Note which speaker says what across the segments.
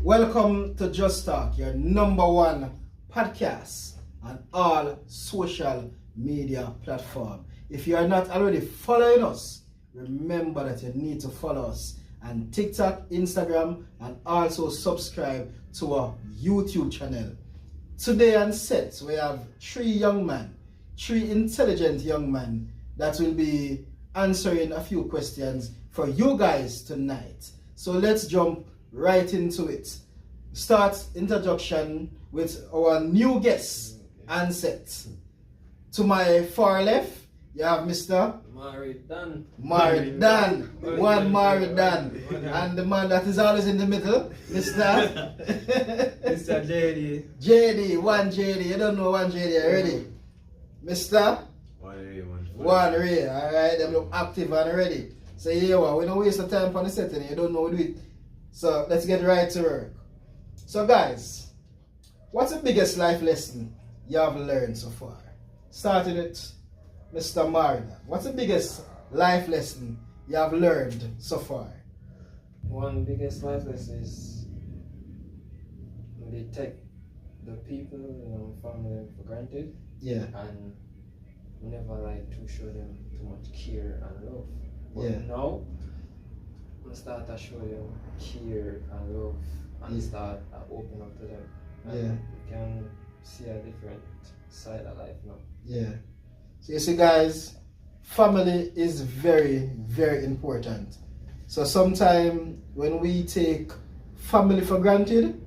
Speaker 1: Welcome to Just Talk, your number one podcast on all social media platforms. If you are not already following us, remember that you need to follow us on TikTok, Instagram, and also subscribe to our YouTube channel. Today on set, we have three intelligent young men that will be answering a few questions for you guys tonight. So let's jump right into it. Start introduction with our new guest on set. To my far left, you have Mr.
Speaker 2: Married Dan.
Speaker 1: Married Dan. One Married Dan. And the man that is always in the middle, Mr.
Speaker 2: Mr. JD.
Speaker 1: JD. One JD. You don't know one JD already. Mr. One Ray. Alright, them look active and ready. So here we don't waste the time on the setting. You don't know what to do it. So let's get right to work. So guys, what's the biggest life lesson you have learned so far? Starting with Mr. Marina. What's the biggest life lesson you have learned so far?
Speaker 2: One biggest life lesson is they take the people, family for granted.
Speaker 1: Yeah.
Speaker 2: And never like to show them too much care and love. But
Speaker 1: Yeah.
Speaker 2: now I start to show them care and love and start to open up to them. And
Speaker 1: Yeah.
Speaker 2: you can see a different side of life now.
Speaker 1: Yeah. So you see guys, family is very, very important. So sometimes when we take family for granted,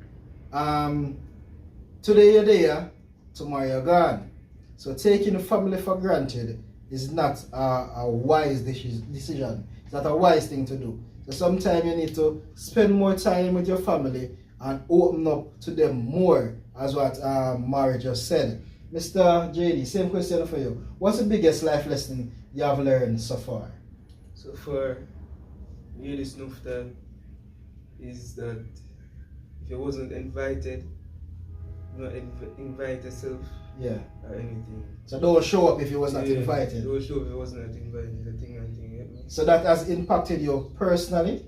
Speaker 1: today you're there, tomorrow you're gone. So taking family for granted is not a wise decision. It's not a wise thing to do. So sometimes you need to spend more time with your family and open up to them more, as what Mari just said. Mr. JD, same question for you. What's the biggest life lesson you have learned so far?
Speaker 3: So far, really snuff that is that if you wasn't invited, not invite yourself.
Speaker 1: Yeah.
Speaker 3: Or anything.
Speaker 1: So don't show up if you was not invited.
Speaker 3: Don't show up if you was not invited. The thing.
Speaker 1: So that has impacted you personally?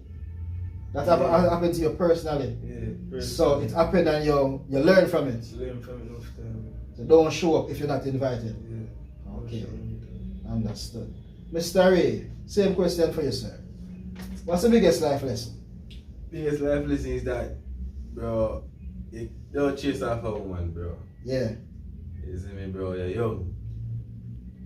Speaker 1: That happened to you personally?
Speaker 3: Yeah. Personally.
Speaker 1: So it happened and you learn from it?
Speaker 3: Learn from enough time.
Speaker 1: So don't show up if you're not invited?
Speaker 3: Yeah.
Speaker 1: Okay. Understood. Mr. Ray, same question for you, sir. What's the biggest life lesson?
Speaker 4: Biggest life lesson is that, bro, you don't chase after a woman, bro.
Speaker 1: Yeah.
Speaker 4: You see me, bro? You're young.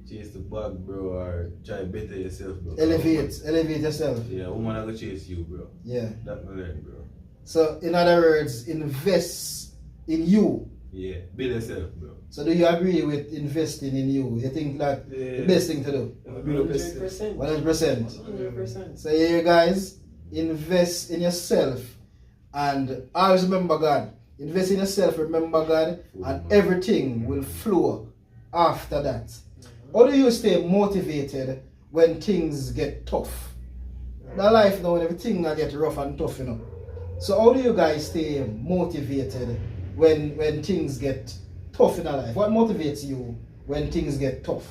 Speaker 4: Chase the bag, bro, or try better yourself, bro.
Speaker 1: Elevate yourself.
Speaker 4: Yeah, woman are gonna chase you, bro.
Speaker 1: Yeah.
Speaker 4: That me learn, bro.
Speaker 1: So in other words, invest in you.
Speaker 4: Yeah, build yourself, bro.
Speaker 1: So do you agree with investing in you? You think that the best thing to do?
Speaker 2: 100%.
Speaker 1: 100%.
Speaker 2: 100%.
Speaker 1: So here you guys, invest in yourself and always remember God. Invest in yourself, remember God, and everything will flow after that. How do you stay motivated when things get tough? That life now, when everything get rough and tough, So how do you guys stay motivated when things get tough in our life? What motivates you when things get tough?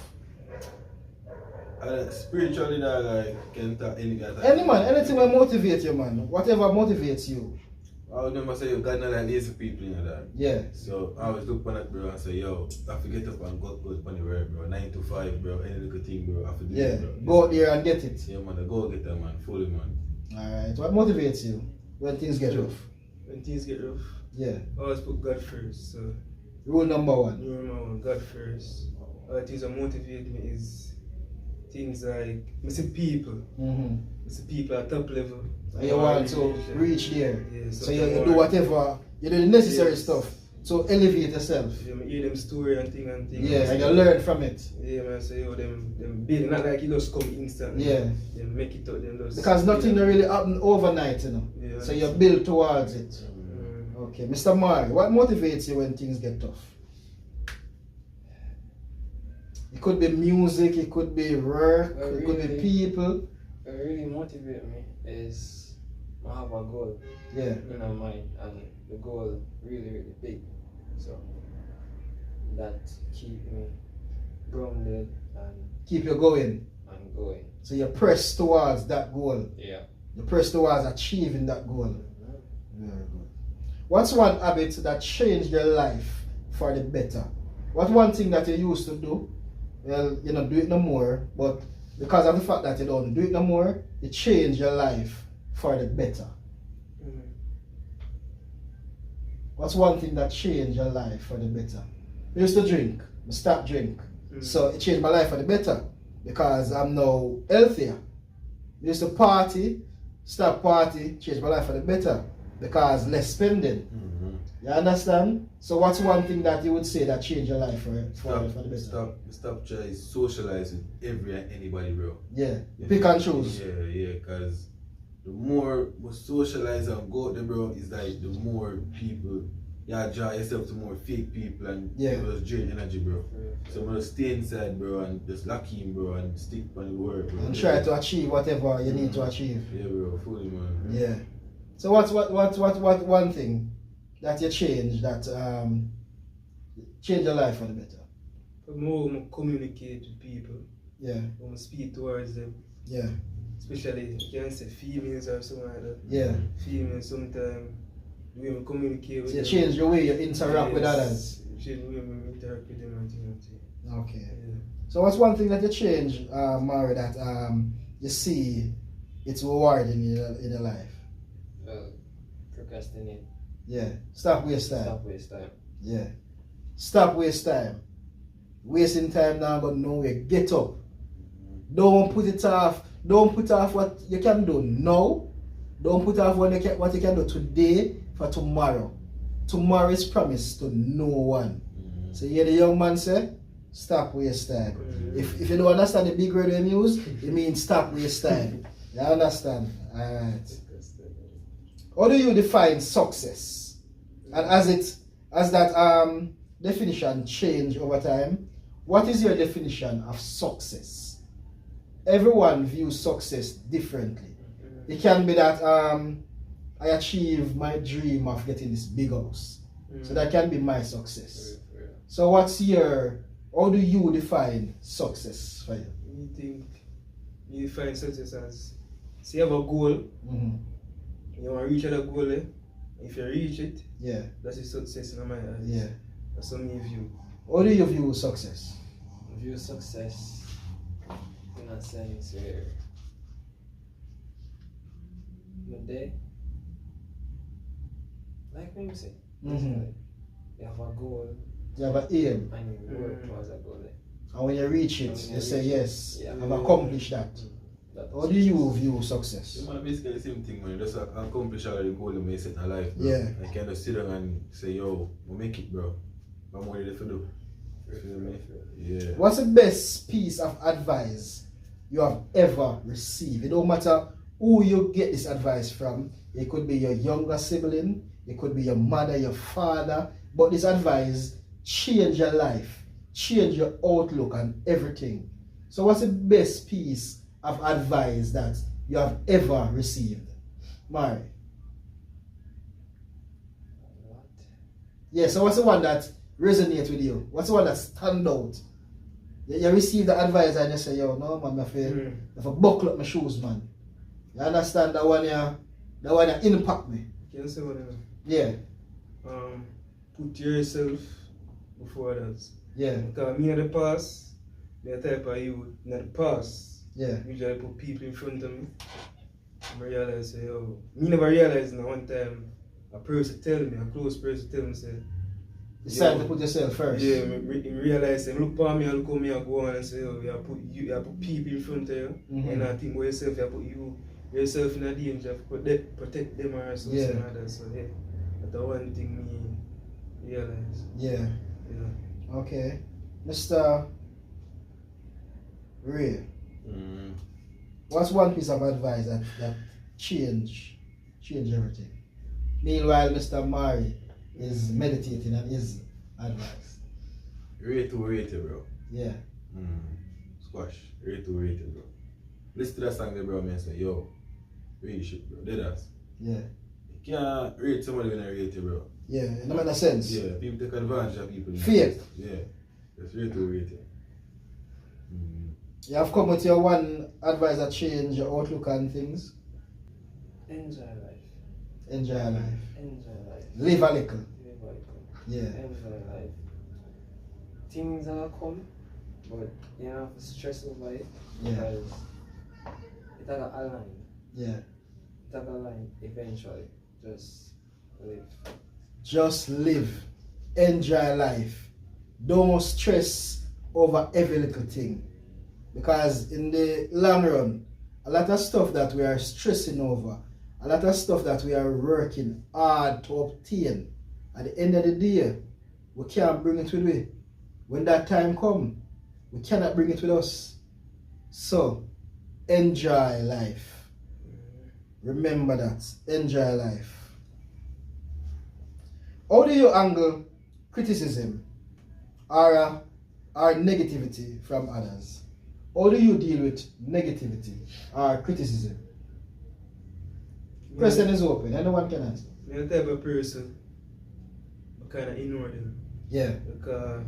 Speaker 4: Spiritually, that like can talk
Speaker 1: Anything will motivate you, man. Whatever motivates you.
Speaker 4: I would never say you got not like lazy people, that.
Speaker 1: Yeah.
Speaker 4: So I always look on that, bro, and say, yo, I have to get up and go upon the work, bro. 9 to 5, bro. Any little thing, bro. I have to do it, bro.
Speaker 1: Go out there and get it.
Speaker 4: Yeah, man. Go get that, man. Fully, man.
Speaker 1: Alright. What motivates you when things get rough?
Speaker 3: When things get rough,
Speaker 1: Yeah.
Speaker 3: always put God first. So
Speaker 1: Rule number one.
Speaker 3: God first. Other things that motivate me is things like I see people. I see people at top level.
Speaker 1: And you want to reach there.
Speaker 3: Yeah,
Speaker 1: so you do whatever, you do the necessary stuff to elevate yourself.
Speaker 3: Yeah, I hear them story and thing.
Speaker 1: Yeah, and you learn from it.
Speaker 3: Yeah, man, so them build, not like it just come instantly.
Speaker 1: Yeah.
Speaker 3: They make it up, them just.
Speaker 1: Because nothing really happen overnight,
Speaker 3: Yeah,
Speaker 1: so you build towards it. Okay, Mr. Mari, what motivates you when things get tough? It could be music, it could be work, it could be people.
Speaker 2: What really motivates me is I have a goal in my mind, and the goal really big. So that keep me grounded and
Speaker 1: keep you going. So you press towards that goal.
Speaker 2: Yeah.
Speaker 1: You press towards achieving that goal. Very good. What's one habit that changed your life for the better? What one thing that you used to do, well, you don't do it no more, but because of the fact that you don't do it no more, it changed your life for the better? What's one thing that changed your life for the better? I used to drink, I stopped drink. So it changed my life for the better because I'm now healthier. I used to party, stop party, changed my life for the better because less spending. You understand? So what's one thing that you would say that changed your life for the better?
Speaker 4: Stop trying to socialize with every and anybody, bro.
Speaker 1: Yeah, pick and choose.
Speaker 4: Yeah, because the more we socialize and go out there, bro, is like the more people, draw yourself to more fake people and people just drain energy, bro. So I'm just stay inside, bro, and just lock in, bro, and stick on the work, bro.
Speaker 1: And try to achieve whatever you need to achieve.
Speaker 4: Yeah, bro, fully, man.
Speaker 1: Yeah. So what one thing that you changed that changed your life for the better?
Speaker 3: The more I communicate with people, I speak towards them.
Speaker 1: Yeah.
Speaker 3: Especially, you can say females or something like that.
Speaker 1: Yeah.
Speaker 3: Females sometimes, the way we communicate with
Speaker 1: so
Speaker 3: them.
Speaker 1: You change the way you interact with others.
Speaker 3: Change the way we interact with them and things.
Speaker 1: Okay.
Speaker 3: Yeah.
Speaker 1: So what's one thing that you change, Mari, that you see it's rewarding in your life?
Speaker 2: Procrastinate.
Speaker 1: Yeah. Stop waste time.
Speaker 2: Stop waste time.
Speaker 1: Yeah. Stop waste time. Wasting time now got nowhere. Get up. Don't put it off. Don't put off what you can do now. Don't put off what you can do today for tomorrow. Tomorrow is promised to no one. So you hear the young man say, stop waste time. If you don't understand the big word we use, it means stop waste time. You understand? Alright. How do you define success? And as that definition change over time, what is your definition of success? Everyone views success differently. It can be that I achieve my dream of getting this big house. So that can be my success. So how do you define success for you?
Speaker 3: You define success as, say you have a goal, you want to reach that goal, if you reach it, that's a success in my eyes.
Speaker 1: Yeah.
Speaker 3: That's how me view.
Speaker 1: How do you view success?
Speaker 2: I view success in a sense where day, like when you say, you have a goal,
Speaker 1: you have an aim,
Speaker 2: and you work towards a goal.
Speaker 1: And when you reach it, you say, yes,
Speaker 2: Yeah.
Speaker 1: I've accomplished that. How do you view success?
Speaker 4: It's basically the same thing, man. You just accomplish all the goals you set in life, bro.
Speaker 1: Yeah.
Speaker 4: I can just sit down and say, yo, we'll make it, bro. I'm ready to do. You feel me? Yeah.
Speaker 1: What's the best piece of advice you have ever received? It don't matter who you get this advice from. It could be your younger sibling, it could be your mother, your father, but this advice change your life, change your outlook and everything. So what's the best piece of advice that you have ever received? Mari?
Speaker 2: What?
Speaker 1: Yeah, so what's the one that resonates with you? What's the one that stand out? You receive the advice and you say, yo, no man, I have to buckle up my shoes, man. You understand that one impact me?
Speaker 3: Can you say what
Speaker 1: Yeah.
Speaker 3: Put yourself before others.
Speaker 1: Yeah.
Speaker 3: Because me in the past, the type of you in the past,
Speaker 1: Yeah.
Speaker 3: usually put people in front of me. I realize, say, yo, me never realized in one time a person tell me, a close person tell me, say,
Speaker 1: It's time to put yourself first.
Speaker 3: yeah, I realize, say, look for me and look how me I go on and say, oh, you put people in front of you, and I think about yourself, you put yourself in a danger, protect them or something like that. So yeah, that's the one thing me realize.
Speaker 1: Yeah.
Speaker 3: Yeah.
Speaker 1: Okay. Mr. Ray, what's one piece of advice that change everything? Meanwhile, Mr. Mari is meditating on his advice.
Speaker 4: Rate to rate it, bro.
Speaker 1: Yeah.
Speaker 4: Squash. Rate to rate it, bro. Listen to that song there, bro, man, say, yo, really shit, bro. Dead ass.
Speaker 1: Yeah.
Speaker 4: You can't rate somebody when I rate it, bro.
Speaker 1: Yeah, it no make sense.
Speaker 4: Yeah, people take advantage of people.
Speaker 1: Fake.
Speaker 4: Yeah. Just rate to rate it.
Speaker 1: You have come with your one advice that change your outlook on things.
Speaker 2: Enjoy life.
Speaker 1: Enjoy life.
Speaker 2: Enjoy life.
Speaker 1: Live a little.
Speaker 2: Live a little.
Speaker 1: Yeah.
Speaker 2: Enjoy life. Things are come, but you don't have to stress over it because it has a line.
Speaker 1: Yeah.
Speaker 2: It has a line eventually. Just live.
Speaker 1: Just live. Enjoy life. Don't stress over every little thing. Because in the long run, a lot of stuff that we are stressing over, a lot of stuff that we are working hard to obtain, at the end of the day, we can't bring it with we. When that time comes, we cannot bring it with us. So, enjoy life. Remember that. Enjoy life. How do you angle criticism or negativity from others? How do you deal with negativity or criticism? Question is open. Anyone can answer.
Speaker 3: I'm the type of person I kind of ignore them.
Speaker 1: Yeah.
Speaker 3: Because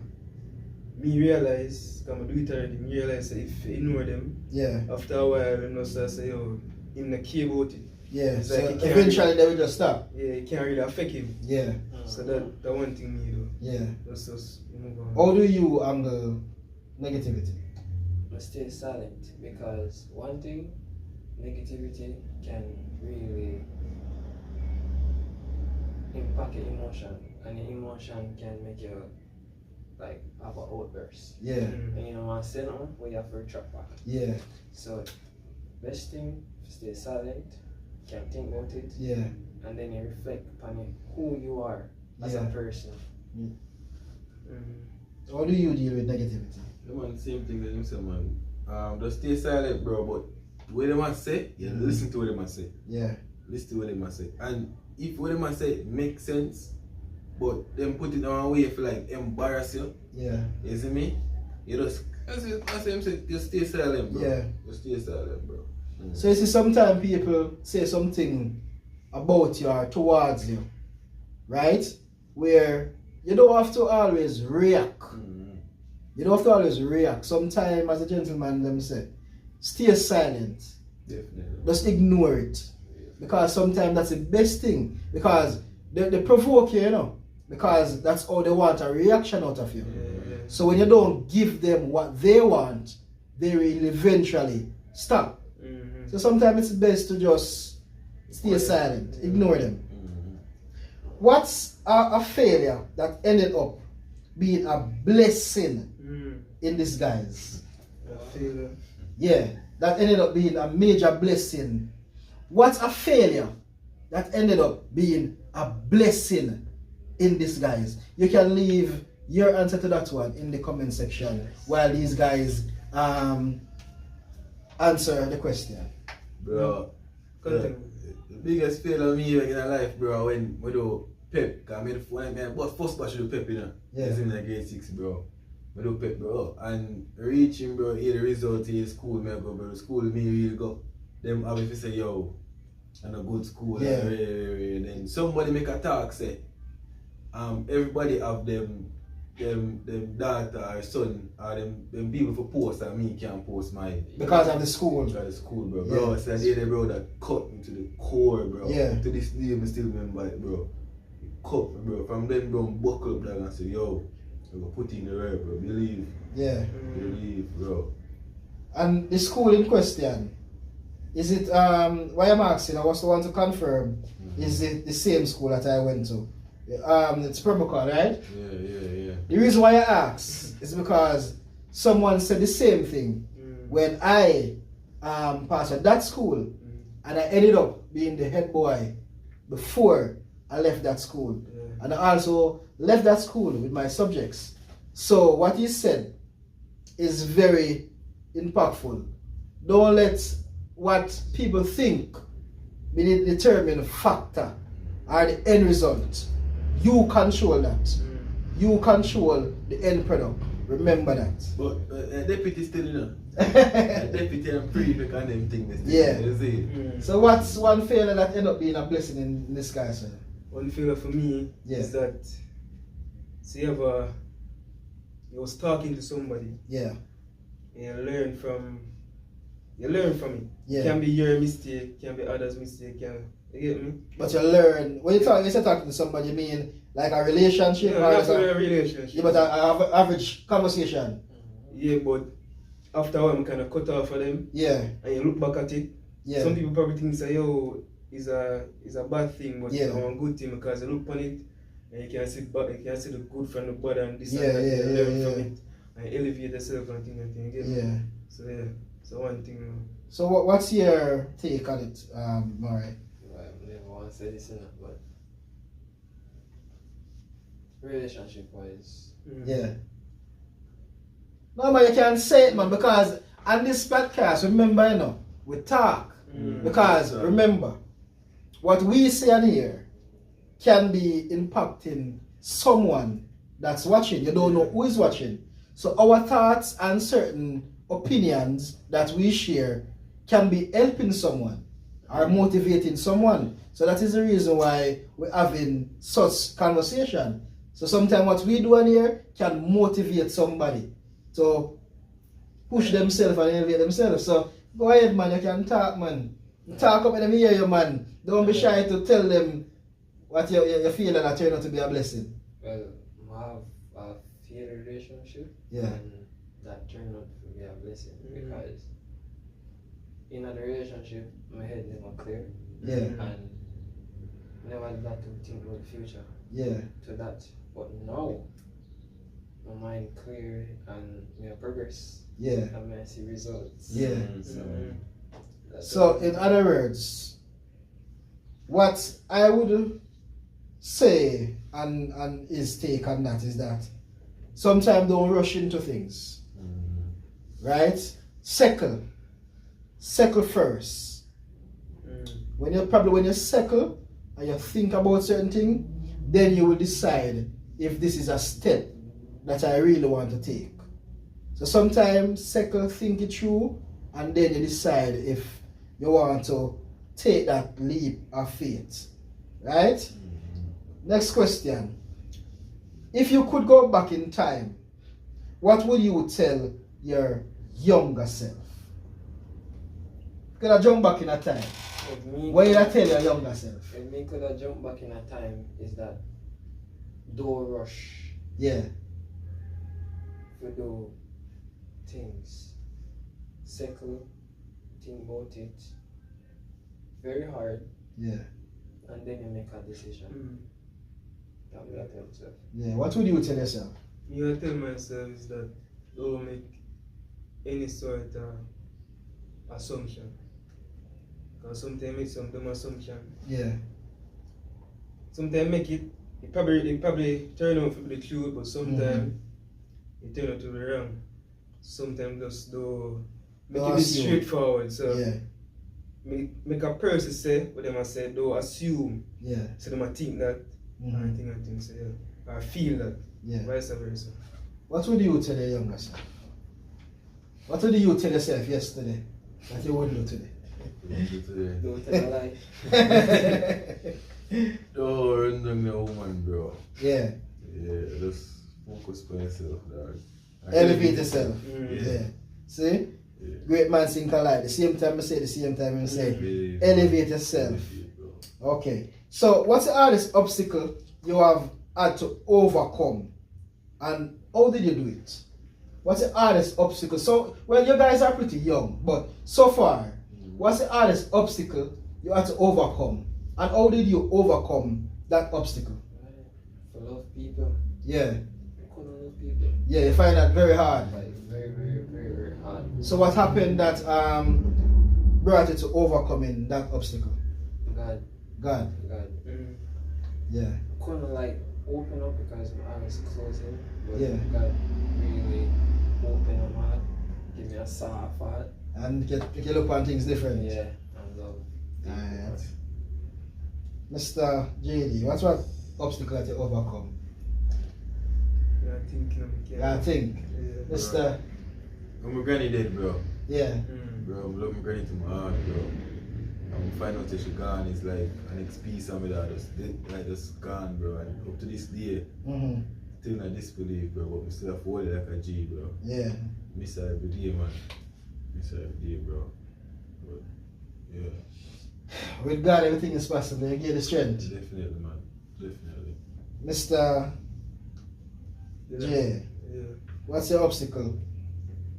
Speaker 3: me realize, because I do it already, me realize that if you ignore them,
Speaker 1: Yeah.
Speaker 3: after a while, you know, so I say, yo, him not care about it.
Speaker 1: Yeah.
Speaker 3: It's
Speaker 1: So
Speaker 3: like he can't
Speaker 1: eventually they will just stop.
Speaker 3: Yeah, it can't really affect him.
Speaker 1: Yeah.
Speaker 3: So that one thing me do.
Speaker 1: Yeah.
Speaker 3: Just move on.
Speaker 1: How do you angle negativity?
Speaker 2: But stay silent because one thing, negativity can really impact your emotion, and your emotion can make you like have an outburst.
Speaker 1: Yeah.
Speaker 2: And you don't want to say nothing, but you have to retract back.
Speaker 1: Yeah.
Speaker 2: So best thing, stay silent, can't think about it,
Speaker 1: Yeah.
Speaker 2: and then you reflect upon who you are as a person.
Speaker 1: How do you deal with negativity?
Speaker 4: The man, same thing that you say, man. Just stay silent, bro, but what they must say, listen to what they must say.
Speaker 1: Yeah.
Speaker 4: Listen to what they must say. And if what they must say makes sense, but them put it on a way for like embarrass you,
Speaker 1: Yeah.
Speaker 4: you see me? You just, as him say, just stay silent, bro.
Speaker 1: Yeah.
Speaker 4: Just stay silent, bro.
Speaker 1: So you see sometimes people say something about you or towards you, right? Where you don't have to always react. You don't have to always react. Sometimes, as a gentleman, them say, stay silent.
Speaker 4: Definitely.
Speaker 1: Just ignore it. Because sometimes that's the best thing. Because they provoke you, you know. Because that's how they want a reaction out of you.
Speaker 3: Yeah.
Speaker 1: So when you don't give them what they want, they will eventually stop. So sometimes it's best to just stay silent. Ignore them. What's a failure that ended up being a blessing in disguise?
Speaker 3: A failure.
Speaker 1: Yeah, that ended up being a major blessing. What's a failure that ended up being a blessing in disguise? You can leave your answer to that one in the comment section while these guys answer the question.
Speaker 4: Bro, the biggest failure me in my life, bro, when we do pep. Because I first batch do pep, you know.
Speaker 1: Yeah.
Speaker 4: It's in like grade 6, bro. We do pep, bro. And reaching, bro, the result in school, me go, bro. School, me really go. Them have to say, yo, and a good school.
Speaker 1: Yeah.
Speaker 4: And then somebody make a talk, say, everybody have them daughter or son or them people for post and me can't post mine.
Speaker 1: Because of the school.
Speaker 4: Because of the school, bro.
Speaker 1: Yeah.
Speaker 4: Bro, it's that day, bro, that cut me to the core, bro.
Speaker 1: Yeah.
Speaker 4: To this day, I still remember it, bro. It cut me, bro. From then, bro, I buckle up there and say, yo, I'm going to put it in the work, bro. Believe.
Speaker 1: Yeah.
Speaker 4: Believe, bro. And
Speaker 1: the school in question, is it, why I'm asking, I was the one to confirm, is it the same school that I went to? It's prematurely, right?
Speaker 4: Yeah.
Speaker 1: The reason why I asked is because someone said the same thing when I passed at that school, and I ended up being the head boy before I left that school. And I also left that school with my subjects. So what he said is very impactful. Don't let what people think be the determining factor or the end result. You control that. You control the end product. Remember that.
Speaker 4: But deputy still, you know. Deputy and prefect and them things.
Speaker 1: Yeah.
Speaker 4: You see?
Speaker 1: So what's one failure that ended up being a blessing in disguise, sir?
Speaker 3: One failure for me is that, say you was talking to somebody.
Speaker 1: Yeah.
Speaker 3: And you learn from it.
Speaker 1: Yeah.
Speaker 3: It can be your mistake, can be others' mistake, You get me?
Speaker 1: But you learn, when you say talking to somebody, you mean like a relationship?
Speaker 3: Yeah,
Speaker 1: or
Speaker 3: that's
Speaker 1: like
Speaker 3: a relationship.
Speaker 1: Yeah, but an average conversation.
Speaker 3: Yeah, but after a while, I'm kind of cut off of them.
Speaker 1: Yeah.
Speaker 3: And you look back at it.
Speaker 1: Yeah.
Speaker 3: Some people probably think, say, yo, it's a bad thing, but
Speaker 1: Yeah.
Speaker 3: it's a good thing because you look on it and you can see the good from the bad and this
Speaker 1: Yeah,
Speaker 3: and that.
Speaker 1: yeah,
Speaker 3: You
Speaker 1: yeah,
Speaker 3: learn
Speaker 1: yeah.
Speaker 3: from it and elevate yourself and thing and thing. You get me?
Speaker 1: Yeah.
Speaker 3: So, yeah. So, one thing.
Speaker 1: So, what's your take on it, Murray?
Speaker 2: I never want to say this enough, but relationship wise.
Speaker 1: Yeah. No, man, you can't say it, man, because on this podcast, remember, you know, we talk. Because, remember, what we say on here can be impacting someone that's watching. You don't know who is watching. So our thoughts and certain opinions that we share can be helping someone or motivating someone. So that is the reason why we're having such conversation. So sometimes what we do on here can motivate somebody to push themselves and elevate themselves. So go ahead, man, you can talk, man. Talk up and let me hear you, man. Don't be shy to tell them what you feel and that turn out to be a blessing.
Speaker 2: Well, I have a failed relationship.
Speaker 1: Yeah.
Speaker 2: And that turned out to be a blessing because in a relationship, my head never clear.
Speaker 1: Yeah.
Speaker 2: And never had that to think about the future.
Speaker 1: Yeah.
Speaker 2: To that. But now, my mind clear and progress.
Speaker 1: Yeah.
Speaker 2: And I see results.
Speaker 1: Yeah.
Speaker 2: So,
Speaker 1: So in other words, what I would say and his take on that is that sometimes don't rush into things. Right? Settle first. When you settle and you think about certain thing, then you will decide if this is a step that I really want to take. So sometimes settle, think it through, and then you decide if you want to take that leap of faith. Right? Next question. If you could go back in time, what would you tell your younger self? Could I jump back in a time? What did I tell your younger self?
Speaker 2: If me could have jumped back in a time is that don't rush
Speaker 1: Yeah.
Speaker 2: to do things. Settle, think about it very hard,
Speaker 1: Yeah.
Speaker 2: and then you make a decision. That will tell yourself.
Speaker 1: Yeah. What would you tell yourself?
Speaker 3: Me, I tell myself is that don't make any sort of assumption. Because sometimes make some dumb assumption.
Speaker 1: Yeah.
Speaker 3: Sometimes make it probably turn out to be the truth, but sometimes it turn out to be wrong. Sometimes just do make it be straightforward. So
Speaker 1: Yeah.
Speaker 3: make a person say what them say, don't assume.
Speaker 1: Yeah.
Speaker 3: So them might think that I think so yeah. I feel that.
Speaker 1: Yeah.
Speaker 3: Vice versa.
Speaker 1: What would you tell your younger self? What would you tell yourself yesterday that you wouldn't do today?
Speaker 2: Don't tell a lie.
Speaker 4: Don't run down the woman, bro.
Speaker 1: Yeah.
Speaker 4: Yeah, just focus on yourself, dog.
Speaker 1: Elevate yourself.
Speaker 4: Yeah.
Speaker 1: See?
Speaker 4: Yeah.
Speaker 1: Great man think alike. The same time I say, the same time I say.
Speaker 4: Yeah.
Speaker 1: Elevate yourself.
Speaker 4: Elevate, bro.
Speaker 1: Okay. So what's the hardest obstacle you have had to overcome? And how did you do it? What's the hardest obstacle? So, well, you guys are pretty young, but so far, what's the hardest obstacle you had to overcome? And how did you overcome that obstacle?
Speaker 2: For love people.
Speaker 1: Yeah.
Speaker 2: I couldn't love people.
Speaker 1: Yeah, you find that very hard.
Speaker 2: Like very, very, very, very hard.
Speaker 1: So what happened that brought you to overcoming that obstacle?
Speaker 2: God.
Speaker 1: Yeah.
Speaker 2: Couldn't like open up because my eyes closing. But
Speaker 1: Yeah.
Speaker 2: God really open up my heart, give me a soft heart.
Speaker 1: And you look on things different.
Speaker 2: Yeah, and love.
Speaker 1: Alright. Mr. JD, what's what obstacle that you overcome?
Speaker 3: Yeah, I think
Speaker 1: Yeah, I think.
Speaker 3: Yeah.
Speaker 1: Mr.
Speaker 4: When my granny dead, bro.
Speaker 1: Yeah.
Speaker 4: Bro, I love my granny to my heart, bro. And find out that she gone is like an next piece of me that just gone, bro. And up to this day, still not disbelief, bro. But I still have to hold it like a G, bro.
Speaker 1: Yeah.
Speaker 4: Miss her every day, man. Miss her every day, bro. But, yeah.
Speaker 1: With God, everything is possible. You get the strength.
Speaker 4: Definitely, man. Definitely.
Speaker 1: Mr. J, what's your obstacle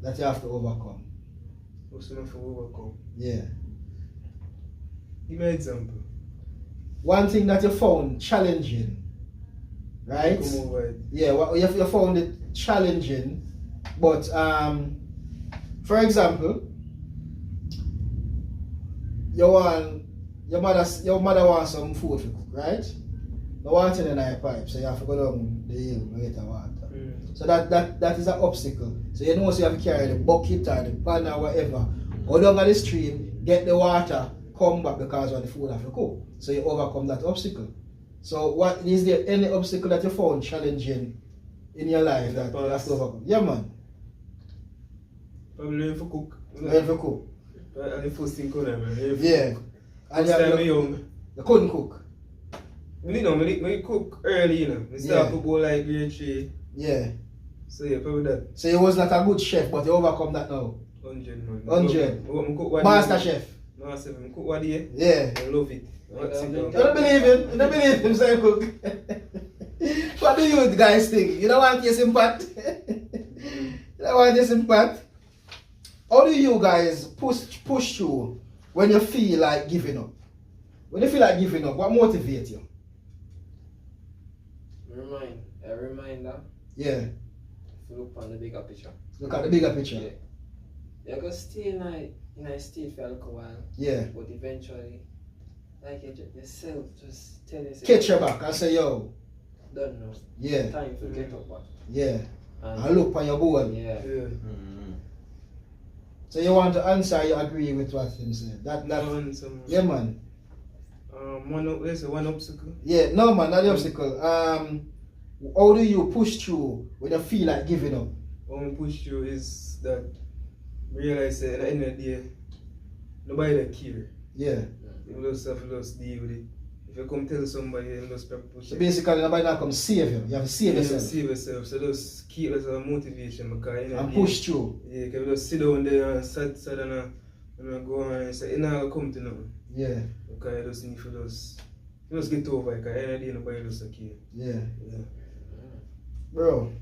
Speaker 1: that you have to overcome?
Speaker 3: What's enough to overcome?
Speaker 1: Yeah.
Speaker 3: Give me an example.
Speaker 1: One thing that you found challenging, right?
Speaker 3: Come over it.
Speaker 1: Yeah, well, you found it challenging, but for example, your mother wants some food to cook, right? The water in your pipe, so you have to go down the hill to get the water. So that is an obstacle. So you know, so you have to carry the bucket or the pan or whatever, go down the stream, get the water, come back because of the food have to cook. So you overcome that obstacle. So what is there any obstacle that you found challenging in your life that you have to overcome? Yeah, man.
Speaker 3: Probably learn to cook.
Speaker 1: Learn to cook.
Speaker 3: And the first thing coming, man.
Speaker 1: Yeah. And
Speaker 3: First time young.
Speaker 1: You couldn't cook.
Speaker 3: I cook early, you know. I start to go like grade 3.
Speaker 1: Yeah.
Speaker 3: So yeah, probably that.
Speaker 1: So you was not a good chef, but you overcome that now.
Speaker 3: 100, man.
Speaker 1: 100. Master chef.
Speaker 3: Master chef. I cook what day.
Speaker 1: Yeah.
Speaker 3: I love it.
Speaker 1: You don't believe him? You don't believe him, so you cook. What do you guys think? You don't want your impact? You don't want this impact? How do you guys push through when you feel like giving up? When you feel like giving up, what motivates you?
Speaker 2: A reminder.
Speaker 1: Yeah.
Speaker 2: To look on the bigger picture.
Speaker 1: Look at the bigger picture.
Speaker 2: Yeah. You can stay in a state for a little while.
Speaker 1: Yeah.
Speaker 2: But eventually, like yourself, just tell yourself.
Speaker 1: Catch your back and say, yo.
Speaker 2: Don't know.
Speaker 1: Yeah.
Speaker 2: Time to get up back.
Speaker 1: Yeah. And look on your goal.
Speaker 2: Yeah.
Speaker 1: So you want to answer, you agree with what him said? Yeah, man.
Speaker 3: One obstacle?
Speaker 1: Yeah, no, man, not the obstacle. How do you push through when you feel like giving up?
Speaker 3: What I push through is that realize that at the end of the day, nobody that care.
Speaker 1: Yeah.
Speaker 3: You just have to just deal with it. If you come tell somebody, you just push
Speaker 1: So basically, nobody not come save you. You have to save yourself.
Speaker 3: Save yourself. So just keep as a motivation because you know.
Speaker 1: And push through.
Speaker 3: Yeah, because you just sit down there and sad and go on and say, you're not going to come to nothing.
Speaker 1: Yeah.
Speaker 3: Because you just need to just get over it because at the end of the day, nobody just care.
Speaker 1: Yeah.
Speaker 3: Yeah.
Speaker 1: Bro.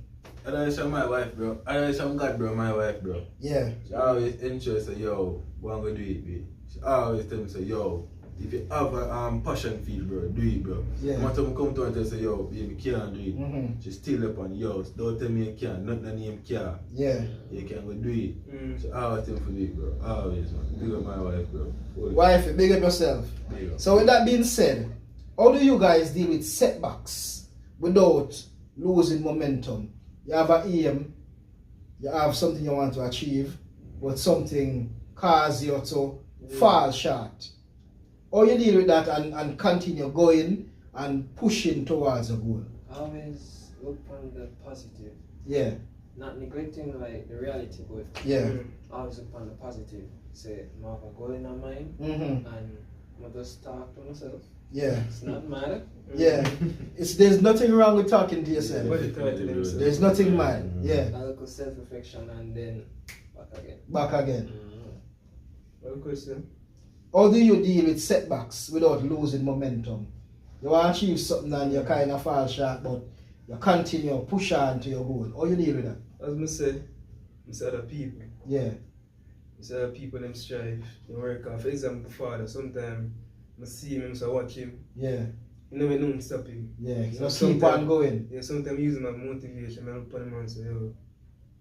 Speaker 4: I don't show my wife, bro. I don't show God, bro, my wife, bro.
Speaker 1: Yeah.
Speaker 4: She always ensures, say, yo, what I'm going to do it, babe. She always tell me, say, yo, if you have a passion for it, bro, do it, bro.
Speaker 1: Yeah.
Speaker 4: No matter when I come to her and say, yo, baby, can't do it.
Speaker 1: Mm-hmm.
Speaker 4: She still up on, yo, don't tell me you can't, not the name can't.
Speaker 1: Yeah.
Speaker 4: You can't go do it. She always tell me to do it, bro. Always, man. Big up my wife, bro.
Speaker 1: Wife, big up yourself.
Speaker 4: Big up.
Speaker 1: So with that being said, how do you guys deal with setbacks without losing momentum? You have an aim, you have something you want to achieve, but something causes you to fall short. How you deal with that and continue going and pushing towards a goal?
Speaker 2: Always look on the positive.
Speaker 1: Yeah.
Speaker 2: Not neglecting like the reality, but
Speaker 1: Yeah.
Speaker 2: always look on the positive. Say, I have a goal in my mind,
Speaker 1: Mm-hmm.
Speaker 2: and I just talk to myself.
Speaker 1: Yeah.
Speaker 2: It's not mad.
Speaker 1: Yeah. There's nothing wrong with talking to yourself.
Speaker 3: Yeah.
Speaker 1: There's nothing mad. Yeah.
Speaker 2: A little self-reflection and then back again.
Speaker 1: Back again.
Speaker 3: One question.
Speaker 1: How do you deal with setbacks without losing momentum? You want to achieve something and you kind of fall short, but you continue, push on to your goal. How you deal with that?
Speaker 3: As I say other people.
Speaker 1: Yeah.
Speaker 3: I say other people them strive, they work hard. For example, father, sometimes I see him, so I watch him.
Speaker 1: Yeah.
Speaker 3: You never know him stopping.
Speaker 1: Yeah. You
Speaker 3: So
Speaker 1: just keep on going.
Speaker 3: Yeah, sometimes using my motivation, I look at him and say, yo,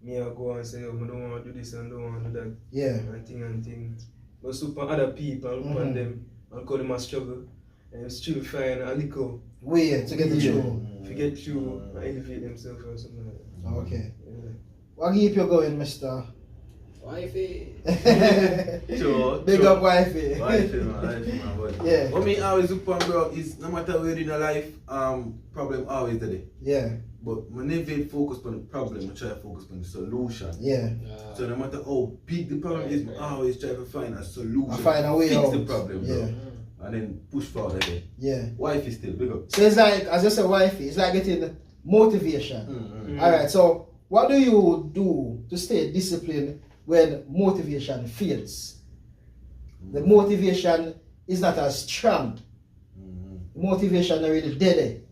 Speaker 3: me I go and say, yo, I don't want to do this and don't want to do that.
Speaker 1: Yeah.
Speaker 3: And thing. But look at other people, look at them and call them a struggle. And still find a little
Speaker 1: Way to get the through.
Speaker 3: to get through and elevate themselves or something like that.
Speaker 1: Okay.
Speaker 3: Yeah.
Speaker 1: What keep you going, mister?
Speaker 2: Wifey.
Speaker 4: Sure.
Speaker 1: Big up wifey.
Speaker 4: Wifey, man. But
Speaker 1: Yeah.
Speaker 4: what me always look on, bro, is no matter where in your life, problem always there.
Speaker 1: Yeah.
Speaker 4: But when never focus on the problem, I try to focus on the solution.
Speaker 1: Yeah.
Speaker 4: So no matter how big the problem is, I always try to find a solution.
Speaker 1: I find a way
Speaker 4: fix
Speaker 1: out.
Speaker 4: the problem, bro.
Speaker 1: Yeah.
Speaker 4: And then push forward again.
Speaker 1: Yeah.
Speaker 4: Wife is still big up.
Speaker 1: So it's like, as you said, wifey, it's like getting motivation. Alright, so what do you do to stay disciplined when motivation fails? The motivation is not as strong. Motivation are really dead.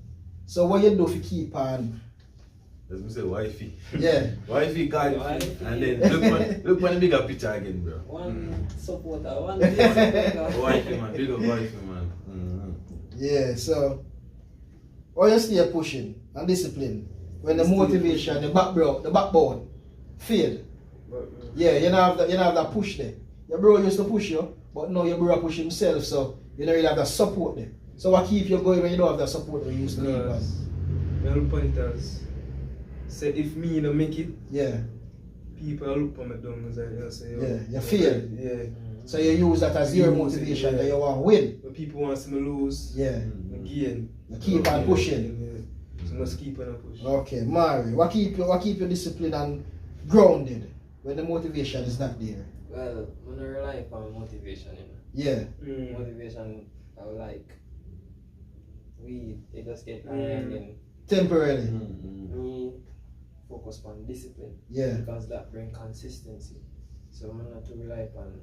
Speaker 1: So what you do if you keep on?
Speaker 4: As me say, wifey.
Speaker 1: Yeah.
Speaker 4: Wifey got it. And then look on the bigger picture again, bro.
Speaker 2: One supporter, one big supporter.
Speaker 4: Wifey, man. Big up wifey, man.
Speaker 1: Yeah, so or you stay pushing and discipline when the motivation, the backbone failed. Yeah, you don't have that push there. Your bro used to push you, but now your bro push himself, so you don't really have that support there. So what keep you going when you don't have that support that you used to need?
Speaker 3: I look on it as say if me don't make it,
Speaker 1: yeah,
Speaker 3: people look on me down as I say,
Speaker 1: yeah, you fail.
Speaker 3: Yeah.
Speaker 1: So you use that as your motivation that you want to win.
Speaker 3: When people want to see me lose,
Speaker 1: yeah,
Speaker 3: again.
Speaker 1: You keep on pushing.
Speaker 3: Yeah. So must keep on pushing.
Speaker 1: Okay, Mari, what keep you disciplined and grounded when the motivation is not there?
Speaker 2: Well, I'm not relying on motivation,
Speaker 1: Yeah.
Speaker 2: Motivation, I like weed, it just get and
Speaker 1: temporarily.
Speaker 2: Me focus on discipline.
Speaker 1: Yeah.
Speaker 2: Because that bring consistency. So I'm not to rely upon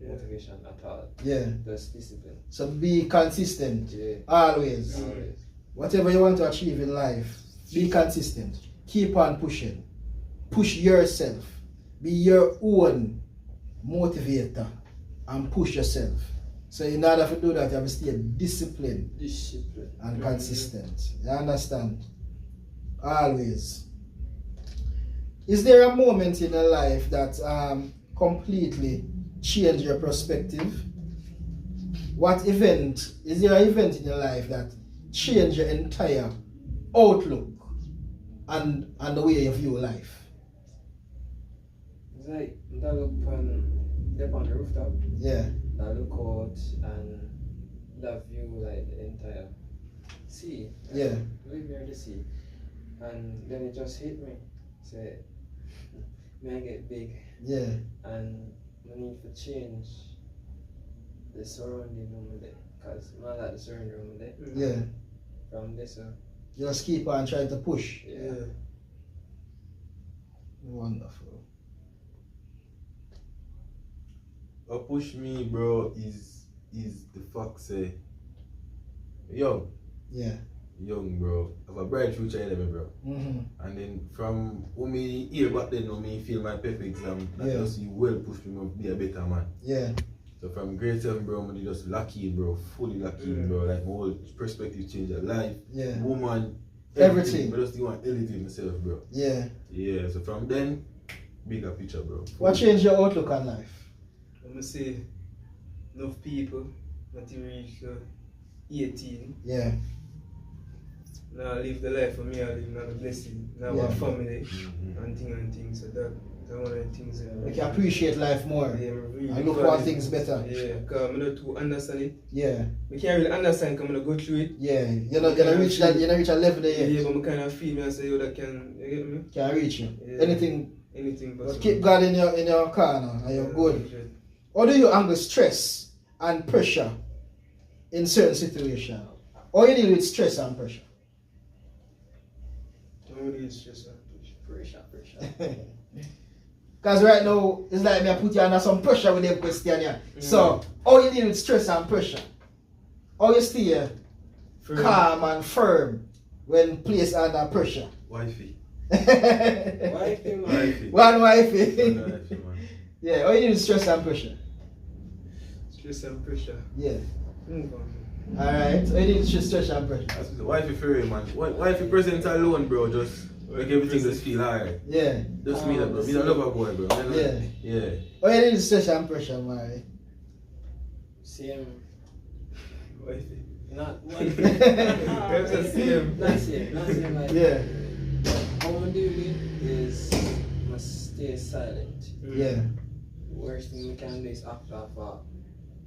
Speaker 2: motivation at all.
Speaker 1: Yeah.
Speaker 2: Just discipline.
Speaker 1: So be consistent.
Speaker 2: Yeah.
Speaker 1: Always.
Speaker 2: Always.
Speaker 1: Whatever you want to achieve in life, be consistent. Keep on pushing. Push yourself. Be your own motivator and push yourself. So in order to do that, you have to stay disciplined and consistent. You understand? Always. Is there a moment in your life that completely changed your perspective? What event, is there an event in your life that changed your entire outlook and the way you view life?
Speaker 2: It's like that look on the rooftop.
Speaker 1: Yeah.
Speaker 2: That look out and that view like the entire sea.
Speaker 1: Yeah.
Speaker 2: Live near the sea. And then it just hit me. Say, may I get big?
Speaker 1: Yeah.
Speaker 2: And I need to change the surrounding room there. Because I like the surrounding room there.
Speaker 1: Yeah.
Speaker 2: From this
Speaker 1: You just keep on trying to push.
Speaker 2: yeah.
Speaker 1: Wonderful.
Speaker 4: What push me, bro, is the fact say, young.
Speaker 1: Yeah.
Speaker 4: Young, bro. Have a bright future ahead of me, bro. And then from when me hear back then, when me feel my perfect exam, that just well push me to be a better man.
Speaker 1: Yeah.
Speaker 4: So from grade 7, bro, I'm just lucky, bro. Fully lucky, bro. Like my whole perspective changed. Life, woman, everything. But just want to elevate myself, bro.
Speaker 1: Yeah.
Speaker 4: Yeah. So from then, bigger picture, bro.
Speaker 1: What changed your outlook on life?
Speaker 3: I'm gonna say enough people not to reach 18.
Speaker 1: Yeah.
Speaker 3: Now I live the life for me, I live now the blessing. Now our family and things. So that's one of the things that
Speaker 1: Like you appreciate life more.
Speaker 3: Yeah, really
Speaker 1: and look for things better.
Speaker 3: Yeah, because I'm not to understand it.
Speaker 1: Yeah.
Speaker 3: We can't really understand because I'm not go through it.
Speaker 1: Yeah. You're not gonna reach that, you're not reach a level there yet.
Speaker 3: Yeah, but I kind of feel me and say, yo, that can, you get me?
Speaker 1: Can reach you.
Speaker 3: Yeah. Anything
Speaker 1: but keep God in your corner and you're good.
Speaker 3: Yeah.
Speaker 1: How do you handle stress and pressure in certain situations? How you deal with stress and pressure?
Speaker 2: Pressure.
Speaker 1: Because right now, it's like me I put you under some pressure with them question here. So, how you deal with stress and pressure? How you stay calm and firm when placed under pressure?
Speaker 4: Wifey.
Speaker 2: Wifey, man.
Speaker 4: Wifey.
Speaker 1: One wifey.
Speaker 4: One wifey, man.
Speaker 1: Yeah, how you deal with stress and pressure?
Speaker 3: Stress and pressure.
Speaker 1: Yeah. Alright, how you deal with stress and pressure?
Speaker 4: That's the wifey for real, man. Wifey presence alone, bro, just make everything just feel alright.
Speaker 1: Yeah.
Speaker 4: Just me that, bro. Me don't love a boy, bro.
Speaker 1: Yeah.
Speaker 4: Yeah.
Speaker 1: How you deal with stress and pressure, man?
Speaker 2: Same.
Speaker 3: Wifey.
Speaker 2: Not wifey.
Speaker 3: Same.
Speaker 2: Not same like
Speaker 1: Yeah.
Speaker 2: how I do it is must stay silent.
Speaker 1: Yeah.
Speaker 2: Worst thing we can do is act off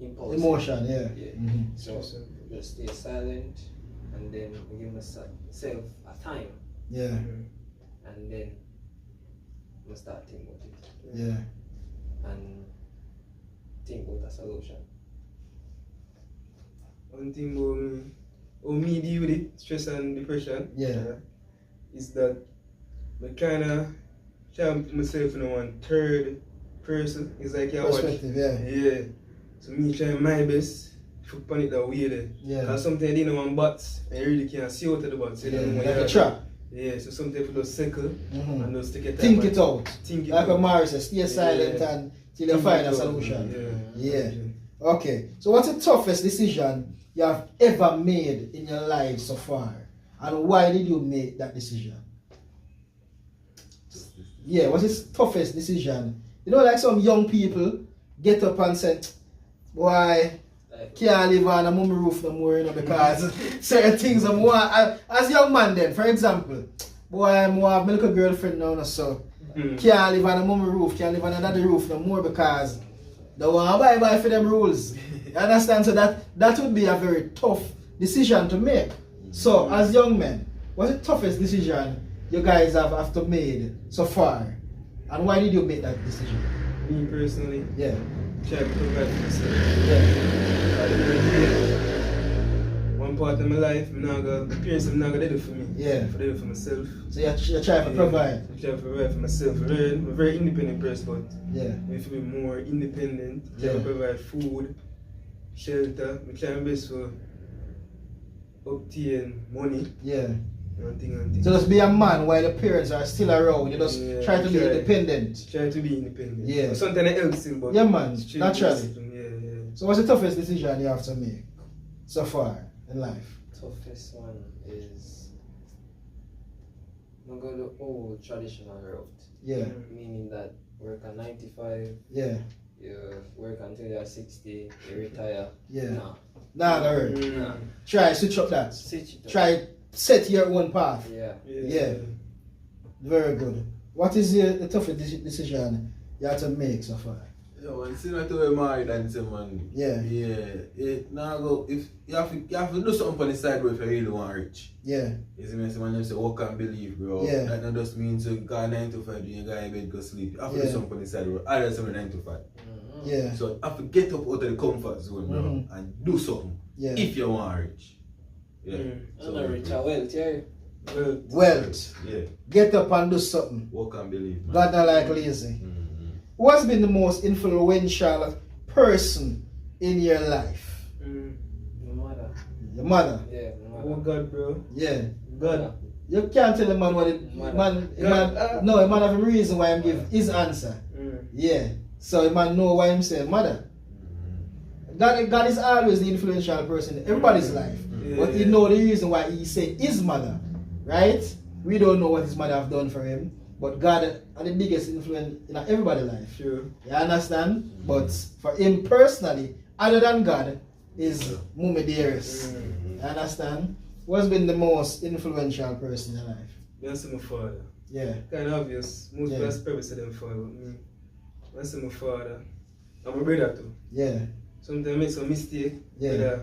Speaker 2: impulse.
Speaker 1: Emotion, yeah.
Speaker 2: So just stay silent and then give myself a time
Speaker 1: Yeah.
Speaker 2: and then I start thinking about it.
Speaker 1: Yeah.
Speaker 2: And think about a solution.
Speaker 3: One thing about me deal with it, stress and depression, is that I kind of put myself in one third person. It's like you watch.
Speaker 1: Perspective, yeah.
Speaker 3: Yeah. So me trying my best foot on it that way there.
Speaker 1: Yeah.
Speaker 3: Because sometimes they don't want bats and you really can't see out of the bats. You don't know
Speaker 1: Like
Speaker 3: what
Speaker 1: a
Speaker 3: you're
Speaker 1: trap.
Speaker 3: Yeah, so sometimes you just circle and just take your time.
Speaker 1: Think it out.
Speaker 3: Think it
Speaker 1: Like
Speaker 3: out.
Speaker 1: a Mars says, stay silent and till you
Speaker 3: Think
Speaker 1: find
Speaker 3: it
Speaker 1: a
Speaker 3: out.
Speaker 1: solution.
Speaker 3: Yeah.
Speaker 1: Okay. So what's the toughest decision you have ever made in your life so far? And why did you make that decision? Yeah, what's the toughest decision? You know, like some young people get up and say, boy, can't live on a mummy roof no more, you know, because certain things I'm want. As young man then, for example, boy, I'm have my little girlfriend now, so can't live on a mummy roof, can't live on another roof no more because they want to buy for them rules. You understand? So that would be a very tough decision to make. So as young men, what's the toughest decision you guys have to made so far? And why did you make that decision?
Speaker 3: Me personally,
Speaker 1: Yeah.
Speaker 3: try to provide for myself.
Speaker 1: Yeah.
Speaker 3: One part of my life, my parents are not going to do it for me.
Speaker 1: Yeah.
Speaker 3: For do it for myself.
Speaker 1: So you try to provide.
Speaker 3: I try to provide for myself. I'm a very independent person, but
Speaker 1: Yeah.
Speaker 3: I have to be more independent. Try
Speaker 1: Yeah.
Speaker 3: to provide food, shelter. I try my best for obtain money
Speaker 1: Yeah.
Speaker 3: and things.
Speaker 1: So just be a man while the parents are still around. You just
Speaker 3: Yeah,
Speaker 1: try to be
Speaker 3: try.
Speaker 1: independent.
Speaker 3: Try to be independent.
Speaker 1: Yeah.
Speaker 3: But sometimes it helps still, but
Speaker 1: Yeah, man.
Speaker 3: it's
Speaker 1: Naturally.
Speaker 3: discipline. Yeah.
Speaker 1: So what's the toughest decision you have to make so far in life?
Speaker 2: Toughest one is I'm going to go the old traditional route.
Speaker 1: Yeah.
Speaker 2: Meaning that work at 95,
Speaker 1: Yeah.
Speaker 2: you work until you're 60, you retire.
Speaker 1: Yeah.
Speaker 2: Nah.
Speaker 1: Nah, that hurt.
Speaker 2: Nah.
Speaker 1: Try switch up that.
Speaker 2: Sit it up.
Speaker 1: Try set your own path.
Speaker 2: Yeah.
Speaker 1: Yeah. Very good. What is the toughest decision you have to make so far?
Speaker 4: Yeah, man, see not to be married and say, man.
Speaker 1: Yeah.
Speaker 4: It now go if you have to do something on the side where if you really want rich.
Speaker 1: Yeah.
Speaker 4: You see me say, man, them say, what can believe, bro?
Speaker 1: Yeah.
Speaker 4: That not just means you got 9 to 5, you got in bed, go sleep. You have to
Speaker 1: Yeah.
Speaker 4: do something on the side, bro. I do something 9 to 5.
Speaker 1: Yeah.
Speaker 4: So you have to get up out of the comfort zone, bro, and do something.
Speaker 1: Yeah.
Speaker 4: If you want rich. Yeah.
Speaker 2: I'm not rich at wealth, yeah.
Speaker 1: Wealth.
Speaker 4: Yeah.
Speaker 1: Get up and do something.
Speaker 4: What can believe, man?
Speaker 1: God not like lazy.
Speaker 4: Mm-hmm.
Speaker 1: Who has been the most influential person in your life?
Speaker 2: My mother.
Speaker 1: Your mother.
Speaker 2: Yeah, my
Speaker 3: Oh
Speaker 2: mother.
Speaker 3: God, bro.
Speaker 1: Yeah.
Speaker 3: God.
Speaker 1: You can't tell the man what it
Speaker 2: Mother.
Speaker 1: no, the man have a reason why him give his answer. Yeah. So the man know why him say mother. God is always the influential person in everybody's life. But he know the reason why he said his mother. Right? We don't know what his mother have done for him. But God is the biggest influence in everybody's life.
Speaker 3: Sure.
Speaker 1: You understand? But for him personally, other than God, is Mummy Dearest. You understand? What's been the most influential person in your life?
Speaker 3: That's my father.
Speaker 1: Yeah.
Speaker 3: Kind of obvious. Most
Speaker 1: Yeah.
Speaker 3: people probably say them father, but me. That's my father. And my brother too.
Speaker 1: Yeah.
Speaker 3: Sometimes I make some mistake.
Speaker 1: Yeah.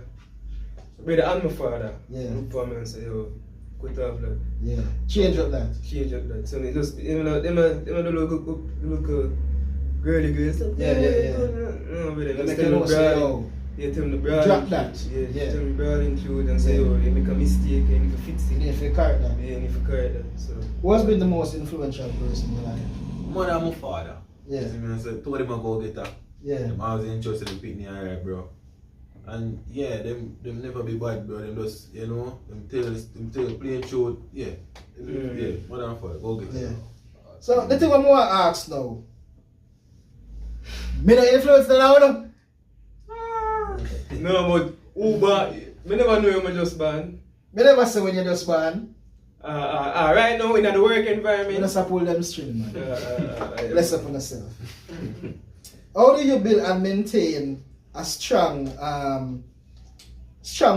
Speaker 3: My brother and my father.
Speaker 1: Yeah.
Speaker 3: Look for me and say, yo, cut off that.
Speaker 1: Yeah. Change up that.
Speaker 3: Change up that. So they just, them look girly girls.
Speaker 1: Yeah.
Speaker 3: No, but
Speaker 1: You
Speaker 3: they
Speaker 1: make
Speaker 3: just
Speaker 1: you
Speaker 3: tell
Speaker 1: know
Speaker 3: me
Speaker 1: say,
Speaker 3: broad.
Speaker 1: yo,
Speaker 3: Yeah, tell me the broad.
Speaker 1: Drop
Speaker 3: include.
Speaker 1: that.
Speaker 3: Yeah,
Speaker 1: Yeah.
Speaker 3: tell me broad include and say, yo, you make a mistake and you need to fix
Speaker 1: you
Speaker 3: it.
Speaker 1: need to correct that.
Speaker 3: Yeah, you need to correct that. So.
Speaker 1: What's been the most influential person in your life?
Speaker 4: Mother and my father.
Speaker 1: Yeah.
Speaker 4: See me, I said, told them I go get her.
Speaker 1: Yeah.
Speaker 4: Them always interested in picking alright, bro. And yeah, them never be bad, bro. Them just, you know, them tell plain truth. Yeah. Yeah, mother and father, go get her.
Speaker 1: Yeah. So the thing I'm going to ask now. Me no influence now, no?
Speaker 3: No, but Uber, me never know you just ban.
Speaker 1: Me never say when you just born.
Speaker 3: Right now in the work
Speaker 1: Me
Speaker 3: environment.
Speaker 1: just pull them string, man.
Speaker 3: Yeah.
Speaker 1: Bless up on yourself. How do you build and maintain a strong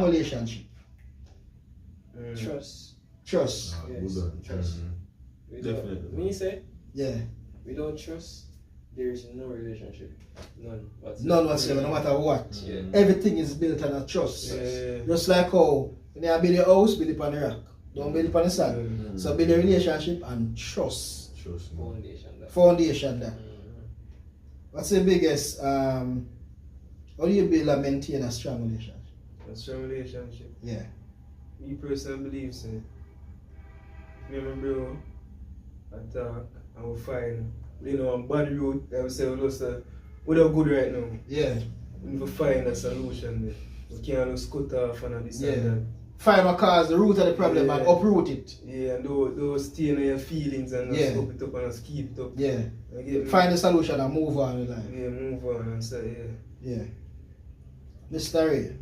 Speaker 1: relationship?
Speaker 2: Trust.
Speaker 1: Trust.
Speaker 4: Ah,
Speaker 2: Yes,
Speaker 4: good one.
Speaker 2: trust.
Speaker 4: Definitely.
Speaker 2: When you say
Speaker 1: Yeah.
Speaker 2: without trust, there is no relationship. None whatsoever.
Speaker 1: None whatsoever, no matter what.
Speaker 2: Yeah.
Speaker 1: Everything is built on a trust.
Speaker 3: Yeah.
Speaker 1: Just like how when you build your house, build it on the rock. Don't build it on the sand. So build a relationship and trust.
Speaker 4: Trust me.
Speaker 2: Foundation. That.
Speaker 1: Foundation that. What's the biggest how do you build and maintain a strong relationship?
Speaker 3: A strong relationship.
Speaker 1: Yeah.
Speaker 3: Me personally believe so. Me and my bro, I talk and we find, you know, on bad road, I would say we just we're not good right now.
Speaker 1: Yeah.
Speaker 3: We need to find a solution there. we can't just cut off and this and that.
Speaker 1: Find what cause the root of the problem and uproot it.
Speaker 3: Yeah, and don't stay in your feelings and just stop it up and just keep it up.
Speaker 1: Yeah. Find the solution and move on with life.
Speaker 3: Yeah, move on and say,
Speaker 1: yeah. Mr. Ray,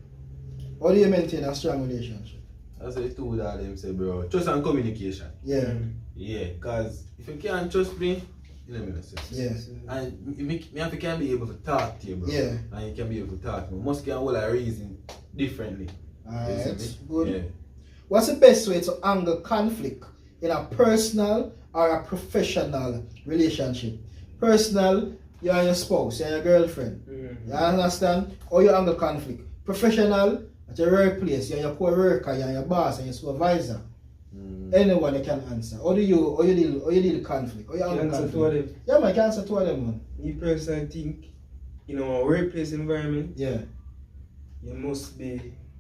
Speaker 1: how do you maintain a strong relationship?
Speaker 4: That's the two that them say, bro. Trust and communication.
Speaker 1: Yeah.
Speaker 4: Yeah, because if you can't trust me, you know what I mean?
Speaker 1: Yeah.
Speaker 4: And me can be able to talk to you, bro.
Speaker 1: Yeah.
Speaker 4: And you can be able to talk to me. Most can hold a reason differently.
Speaker 1: Alright, good.
Speaker 4: Yeah.
Speaker 1: What's the best way to handle conflict in a personal or a professional relationship? Personal, you and your spouse, you and your girlfriend.
Speaker 3: Mm-hmm.
Speaker 1: You understand? Or you handle conflict. Professional, at your workplace, you and your co-worker, you and your boss and your supervisor. Anyone you can answer. How do you deal with conflict? How you handle
Speaker 3: answer
Speaker 1: conflict?
Speaker 3: two of them.
Speaker 1: Yeah, man, you can answer two of them, man.
Speaker 3: Me personally think, in a workplace environment,
Speaker 1: Yeah.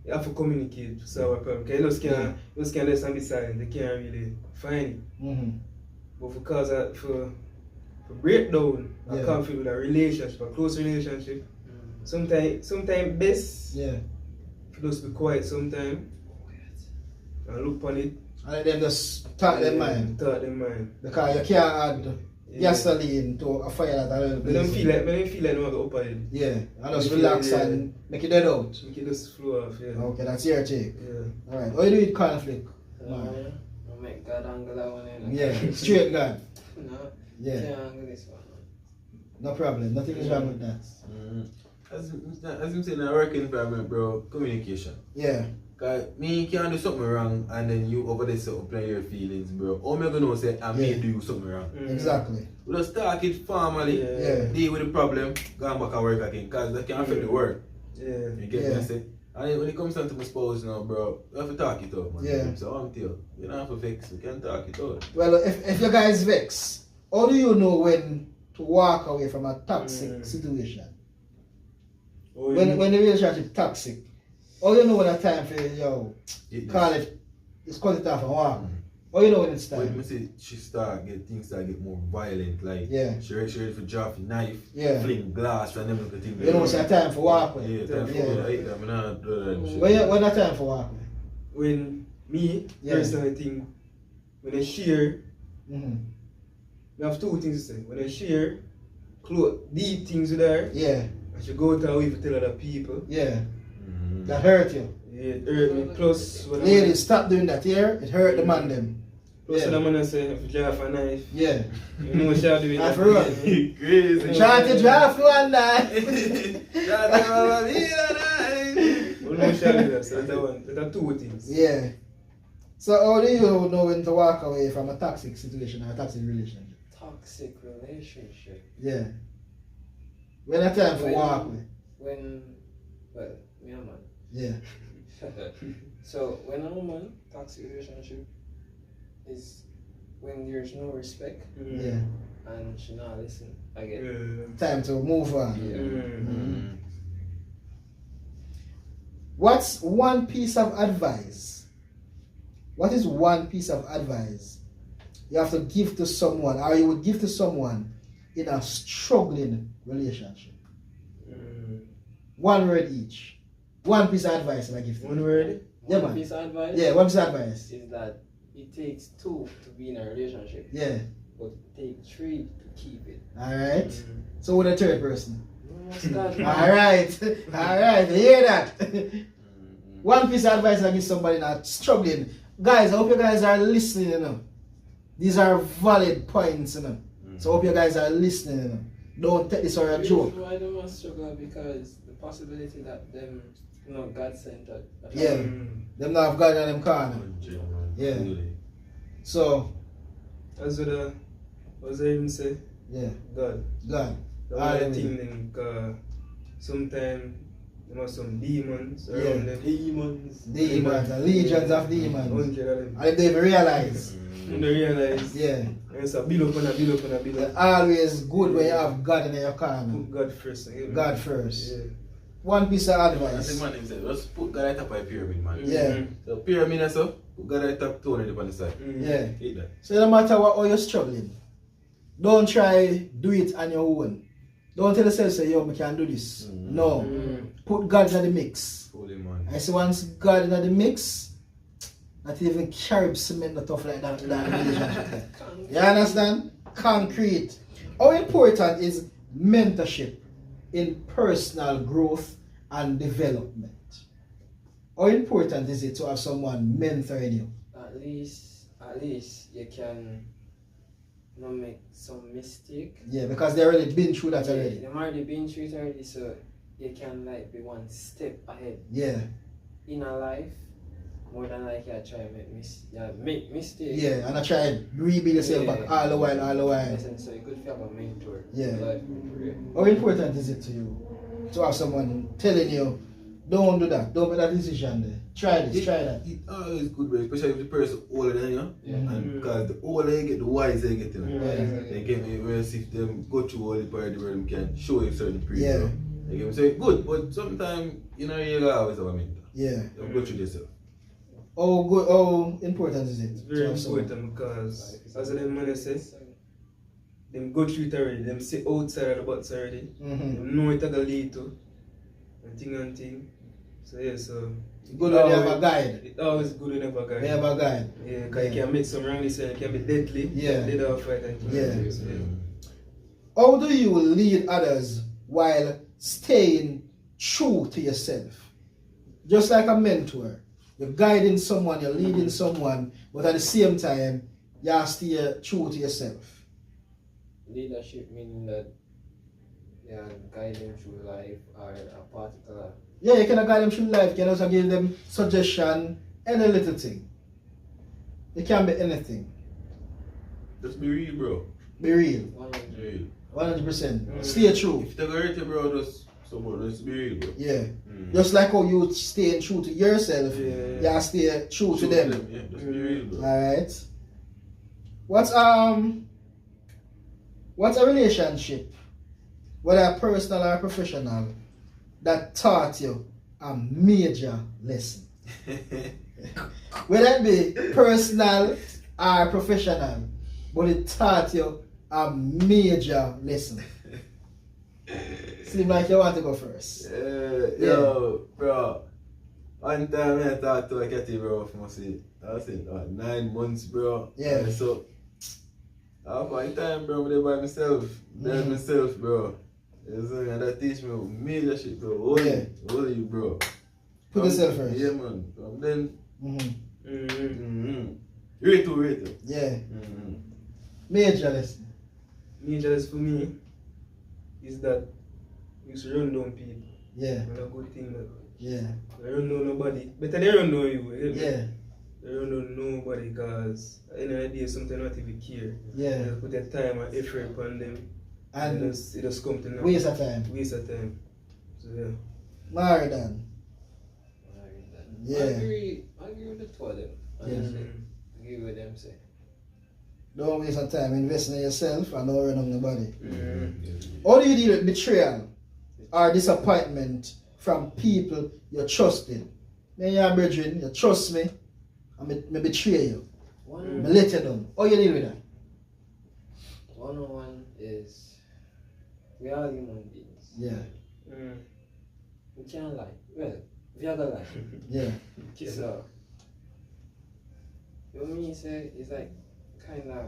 Speaker 3: you have to communicate to solve a problem. Because you just can't listen and be silent. They can't really find it.
Speaker 1: Mm-hmm.
Speaker 3: But because for break down a conflict with a relationship, a close relationship, sometimes best to just be quiet sometimes and look on it.
Speaker 1: And let them just talk their mind.
Speaker 3: Talk their mind.
Speaker 1: Because you can't add gasoline to a fire that already
Speaker 3: But don't feel like no one go up on it.
Speaker 1: Yeah, and just relax and make it dead out.
Speaker 3: Make it just flow off,
Speaker 1: Okay, that's your take.
Speaker 3: Yeah.
Speaker 1: Alright, how you do with conflict?
Speaker 2: I make God angle that one in.
Speaker 1: Yeah, straight God.
Speaker 2: No,
Speaker 1: Yeah.
Speaker 2: can't angle this one.
Speaker 1: No problem, nothing is wrong with that.
Speaker 4: As you say in a work environment, bro, communication.
Speaker 1: Yeah.
Speaker 4: Cause me can't do something wrong and then you over there so play your feelings, bro. How am I gonna say I may do something wrong?
Speaker 1: Exactly.
Speaker 4: We just talk it formally, deal with the problem, go back and work again. Cause that can affect the work.
Speaker 3: Yeah.
Speaker 4: You get me? I say? And when it comes down to my spouse now, bro, you have to talk it out, man.
Speaker 1: Yeah.
Speaker 4: So I'm tell you don't have to vex, you can talk it out.
Speaker 1: Well, if you guys vex, how do you know when to walk away from a toxic situation? When the relationship toxic, how you know when it's time for call it, just cut it off and walk? How you know when it's time?
Speaker 4: When I say things start get more violent, like she ready for drop a knife, fling glass and everything.
Speaker 1: You know it's a time for walk away.
Speaker 4: Yeah, time for
Speaker 1: When that time for walk away?
Speaker 3: When me personally think when I share, I have two things to say. When I share deep things with her, I should go to her way to tell other people.
Speaker 1: Yeah. That hurt you.
Speaker 3: Yeah, it hurt me. Plus,
Speaker 1: ladies, stop doing that here. It hurt the man them.
Speaker 3: Plus, the man say if you draw a knife.
Speaker 1: Yeah.
Speaker 3: You know what she'll do with that.
Speaker 1: For real.
Speaker 4: Crazy.
Speaker 1: Try to draw one knife.
Speaker 3: You know what she'll do that. So that's two things.
Speaker 1: Yeah. So how do you know when to walk away from a toxic situation or a toxic relationship?
Speaker 2: Toxic relationship.
Speaker 1: Yeah. When a time for walk away.
Speaker 2: Well, me a man.
Speaker 1: Yeah.
Speaker 2: So when I'm a man, toxic relationship is when there's no respect
Speaker 1: Yeah.
Speaker 2: and she not listen again.
Speaker 1: Time to move on.
Speaker 2: Yeah.
Speaker 1: What's one piece of advice? What is one piece of advice you have to give to someone or you would give to someone in a struggling relationship? One word each. One piece of advice that I give to you.
Speaker 3: One word?
Speaker 1: Yeah,
Speaker 2: One
Speaker 1: man.
Speaker 2: piece of advice?
Speaker 1: Yeah, one piece of advice.
Speaker 2: Is that it takes two to be in a relationship.
Speaker 1: Yeah.
Speaker 2: But it takes three to keep it.
Speaker 1: Alright. So with a third person.
Speaker 2: Alright.
Speaker 1: Alright. You hear that? One piece of advice I give somebody not struggling. Guys, I hope you guys are listening, you know. These are valid points, you know. So I hope you guys are listening, you know. Don't take this for a joke.
Speaker 2: Why do I struggle? Because the possibility that them, God sent that.
Speaker 1: Yeah. Them not have God in them corner. Yeah. So.
Speaker 3: That's what I even say.
Speaker 1: Yeah.
Speaker 3: God.
Speaker 1: God.
Speaker 3: The only thing then, sometimes there must some demons around them.
Speaker 1: Demons, legions of demons.
Speaker 3: 100 of them.
Speaker 1: And if they even realize.
Speaker 3: When they realize.
Speaker 1: Yeah.
Speaker 3: It's a build up and a build up and a build up.
Speaker 1: It's always good when you have God in your corner.
Speaker 3: Put God first.
Speaker 1: God first.
Speaker 3: Yeah.
Speaker 1: One piece of advice.
Speaker 4: That's the man himself. Just put God at top of a pyramid, man.
Speaker 1: Yeah.
Speaker 4: So pyramid and so, put God at top, 200 on the side.
Speaker 1: Yeah.
Speaker 4: Eat that.
Speaker 1: So no matter how you're struggling, don't try do it on your own. Don't tell yourself say yo, I can do this. No. Put God in the mix.
Speaker 4: Holy man.
Speaker 1: I see once God in the mix, not even carib cement or stuff like that in that relationship. You understand? Concrete. How important is mentorship in personal growth and development? How important is it to have someone mentoring you?
Speaker 2: At least you can not make some mistake.
Speaker 1: Yeah, because they already been through that already.
Speaker 2: They've already been through it already, so you can like be one step ahead.
Speaker 1: Yeah.
Speaker 2: In a life, more than like you try and make mistakes.
Speaker 1: Yeah, and I try and rebuild yourself back all the while.
Speaker 2: Listen, so it's good to have a mentor.
Speaker 1: Yeah.
Speaker 2: Life.
Speaker 1: How important is it to you to have someone telling you, don't do that, don't make that decision there. Try this, try that.
Speaker 4: It's always good, bro, especially if the person older than you.
Speaker 2: Yeah.
Speaker 4: And because the older you get, the wiser you get. You know?
Speaker 1: Yeah.
Speaker 4: They get me, whereas if them go through all the part where them can show you certain proof.
Speaker 1: Yeah.
Speaker 4: You know? They get me, so it's good, but sometimes you know you always have a mentor.
Speaker 1: Yeah.
Speaker 4: You go through yourself.
Speaker 1: How important is it?
Speaker 3: It's very
Speaker 1: to have someone?
Speaker 3: important because, as the man says, them go through it already, them sit outside of the box already, them know it gonna lead to, and thing. So yeah, so
Speaker 1: Good when you have a guide.
Speaker 3: It's always good when you have a guide.
Speaker 1: You have a guide.
Speaker 3: Yeah, because you can make some wrong decisions, you can be deadly,
Speaker 1: Yeah.
Speaker 3: dead off fight and things.
Speaker 1: Yeah.
Speaker 3: So,
Speaker 1: How do you lead others while staying true to yourself? Just like a mentor. You're guiding someone, you're leading someone, but at the same time, you have to stay true to yourself.
Speaker 2: Leadership meaning that you're guiding through life or a particular.
Speaker 1: Yeah, you cannot guide them through life, you can also give them suggestion, any little thing. It can be anything.
Speaker 4: Just be real, bro.
Speaker 1: Be real.
Speaker 4: Be real.
Speaker 1: 100%. Stay true.
Speaker 4: If they go hurt you, bro, just be real, bro.
Speaker 1: Yeah. Just like how you staying true to yourself,
Speaker 3: Yeah.
Speaker 1: you have to stay true to them.
Speaker 4: Yeah, just be real, bro.
Speaker 1: Alright. What's a relationship, whether personal or professional, that taught you a major lesson? Whether it be personal or professional, but it taught you a major lesson. Seems like you want to go first.
Speaker 4: Yo, bro. One time I talked to a catty, bro, from I was saying 9 months, bro.
Speaker 1: Yeah.
Speaker 4: And so, one time, bro, I'm by myself. By myself, bro. And that teach me major shit, bro. Holy, bro.
Speaker 1: Put yourself first.
Speaker 4: Yeah, man. From then,
Speaker 1: Mm-hmm.
Speaker 4: rate.
Speaker 1: Yeah. Major lesson.
Speaker 3: Major lesson for me is that you should run down people.
Speaker 1: Yeah.
Speaker 3: And a good thing that
Speaker 1: Yeah.
Speaker 3: they don't know nobody. Better they don't know you.
Speaker 1: Yeah.
Speaker 3: They don't know nobody because at the end of the day, sometimes not even care.
Speaker 1: Yeah.
Speaker 3: They put their time and effort upon them.
Speaker 1: And
Speaker 3: it just come to nothing.
Speaker 1: waste of time.
Speaker 3: Waste of time. So yeah.
Speaker 1: Marathon. Yeah.
Speaker 2: I agree with the two of them. Honestly.
Speaker 3: Mm-hmm.
Speaker 2: I agree with them say.
Speaker 1: Don't waste your time investing in yourself and not run on nobody.
Speaker 3: Mm-hmm.
Speaker 1: How do you deal with betrayal or disappointment from people you trusted? When you're brethren, you trust me, and me betray you. Me let you down. How you deal with that?
Speaker 2: 101 is we are human beings.
Speaker 1: Yeah.
Speaker 2: We can't lie. Well, we are gonna lie.
Speaker 1: Yeah.
Speaker 2: So, what me say is like kind of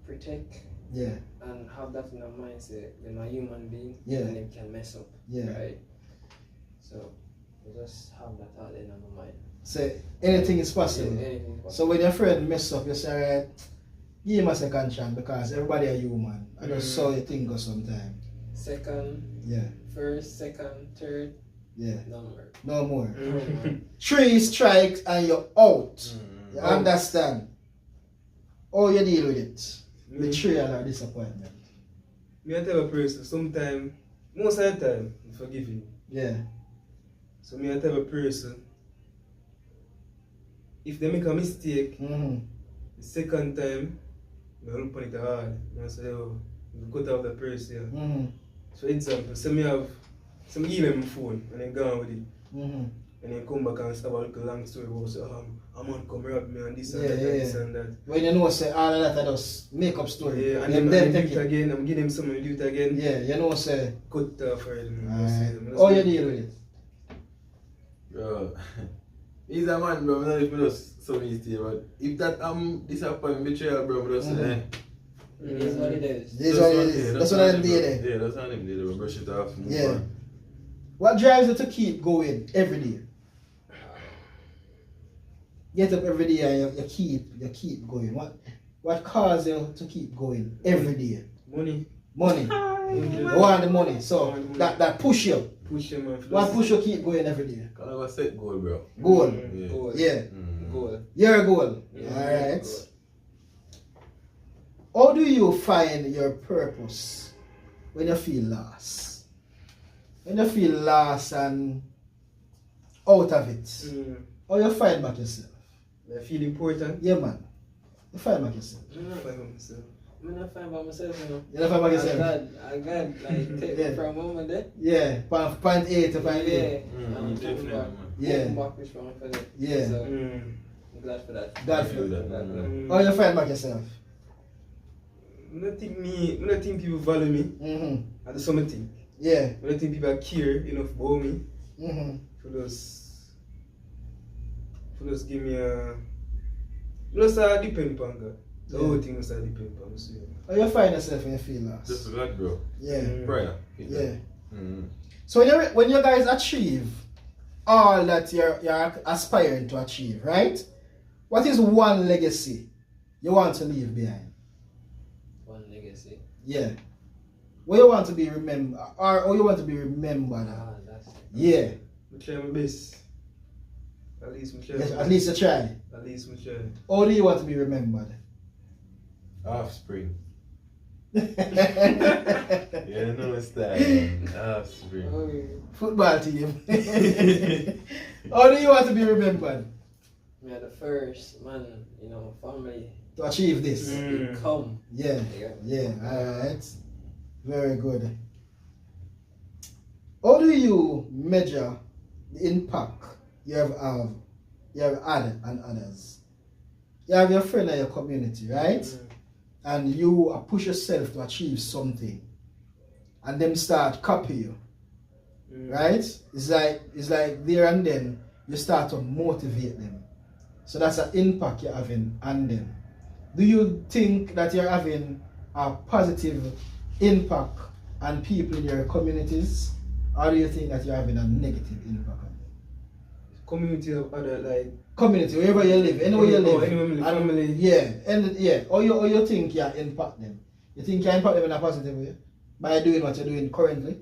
Speaker 2: protect
Speaker 1: Yeah.
Speaker 2: and have that in our mindset when a human being
Speaker 1: Yeah.
Speaker 2: and them can mess up.
Speaker 1: Yeah.
Speaker 2: Right? So, we just have that out there in our mind.
Speaker 1: Say anything is possible.
Speaker 2: Yeah, anything is possible.
Speaker 1: So when your friend mess up, you say, alright, give him a second chance because everybody are human. I just saw you think of sometime.
Speaker 2: Second,
Speaker 1: Yeah.
Speaker 2: first, second, third,
Speaker 1: Yeah.
Speaker 2: number.
Speaker 1: No more.
Speaker 3: Mm-hmm.
Speaker 1: 3 strikes and you're out. You
Speaker 3: Out.
Speaker 1: understand? How you deal with it?
Speaker 3: Me-
Speaker 1: Betrayal or disappointment.
Speaker 3: Me I tell a person, sometimes, most of the time, I forgive you.
Speaker 1: Yeah.
Speaker 3: So me I tell a person, if they make a mistake,
Speaker 1: Mm-hmm.
Speaker 3: the second time, I look on it hard. I say, oh, you cut off the person. Yeah.
Speaker 1: Mm-hmm.
Speaker 3: For example, say me give them my phone and then gone with it.
Speaker 1: Mm-hmm.
Speaker 3: And then come back and start a little long story about say, a man come rob me and this and
Speaker 1: Yeah,
Speaker 3: that
Speaker 1: yeah.
Speaker 3: and this and that.
Speaker 1: When you know say all of that are just make up story.
Speaker 3: Yeah, and
Speaker 1: You
Speaker 3: then
Speaker 1: take
Speaker 3: do it
Speaker 1: it.
Speaker 3: again, I'm giving them something to do it again.
Speaker 1: Yeah, you know say
Speaker 3: Cut off for them.
Speaker 1: alright. How you deal with it?
Speaker 4: Bro, he's a man, bro. I don't know if I just so many things, but if that disappointment, betrayal, bro, I just say,
Speaker 2: It is what it is.
Speaker 1: This is what it is. That's what I'm doing.
Speaker 4: Yeah, that's what I'm doing. Brush it off. Move
Speaker 1: Yeah.
Speaker 4: on.
Speaker 1: What drives you to keep going every day? Get up every day and you keep going. What causes you to keep going every day?
Speaker 3: Money.
Speaker 1: Money. You want the money. So that push you.
Speaker 3: Push him, man.
Speaker 1: What push you keep going every day?
Speaker 4: Cause I got set goal, bro.
Speaker 1: Goal.
Speaker 4: Yeah.
Speaker 2: Goal.
Speaker 1: Yeah.
Speaker 2: Goal.
Speaker 1: Your goal.
Speaker 2: Yeah.
Speaker 1: Alright.
Speaker 2: Goal.
Speaker 1: How do you find your purpose when you feel lost? When you feel lost and out of it, how you find back yourself?
Speaker 3: I feel important.
Speaker 1: Yeah, man. You find back yourself.
Speaker 2: I'm not fine by myself, you know.
Speaker 1: You don't find back yourself?
Speaker 2: I got like take me from home and there.
Speaker 1: Yeah, point A to point B.
Speaker 2: Yeah. I'm
Speaker 4: Definitely, man.
Speaker 1: Yeah.
Speaker 2: back which one for that.
Speaker 1: Yeah.
Speaker 2: So I'm glad for that.
Speaker 1: God
Speaker 4: I
Speaker 1: for
Speaker 4: feel
Speaker 1: that.
Speaker 4: that.
Speaker 1: How you find back yourself?
Speaker 3: I don't think people value me.
Speaker 1: Mm-hmm.
Speaker 3: I do something.
Speaker 1: Yeah.
Speaker 3: I don't think people care enough about me.
Speaker 1: Mm-hmm.
Speaker 3: For just give me a. Just depend on God. The
Speaker 1: Yeah.
Speaker 3: whole thing must depend on me.
Speaker 1: How you find yourself when you feel lost?
Speaker 4: Just God, bro.
Speaker 1: Yeah.
Speaker 4: Prayer.
Speaker 1: Yeah.
Speaker 4: Mm-hmm.
Speaker 1: So when you guys achieve all that you're aspiring to achieve, right? What is one legacy you want to leave behind?
Speaker 2: One legacy.
Speaker 1: Yeah. What you want to be remembered, or how you want to be remembered?
Speaker 2: That's it.
Speaker 1: Yeah.
Speaker 3: I try my best. At least I try.
Speaker 1: Yes, at least you try.
Speaker 3: At least I try.
Speaker 1: How do you want to be remembered?
Speaker 4: Offspring.
Speaker 1: Yeah.
Speaker 4: Yeah, no style. Offspring.
Speaker 2: Oh,
Speaker 1: Football team. How do you want to be remembered?
Speaker 2: me are the first man, you know, family
Speaker 1: To achieve this?
Speaker 2: become.
Speaker 1: Yeah. Yeah. Alright. Very good. How do you measure the impact you have had on others? You have your friend and your community, right? And you push yourself to achieve something, and them start copy you, right? It's like there and then you start to motivate them. So that's an impact you're having on them. Do you think that you're having a positive impact on people in your communities, or do you think that you're having a negative impact on them?
Speaker 3: Community of other like.
Speaker 1: Community, wherever you live, anywhere you live.
Speaker 3: Anywhere you live,
Speaker 1: And-
Speaker 3: family.
Speaker 1: Yeah, and yeah. Or you think you impact them? You think you impact them in a positive way by doing what you're doing currently?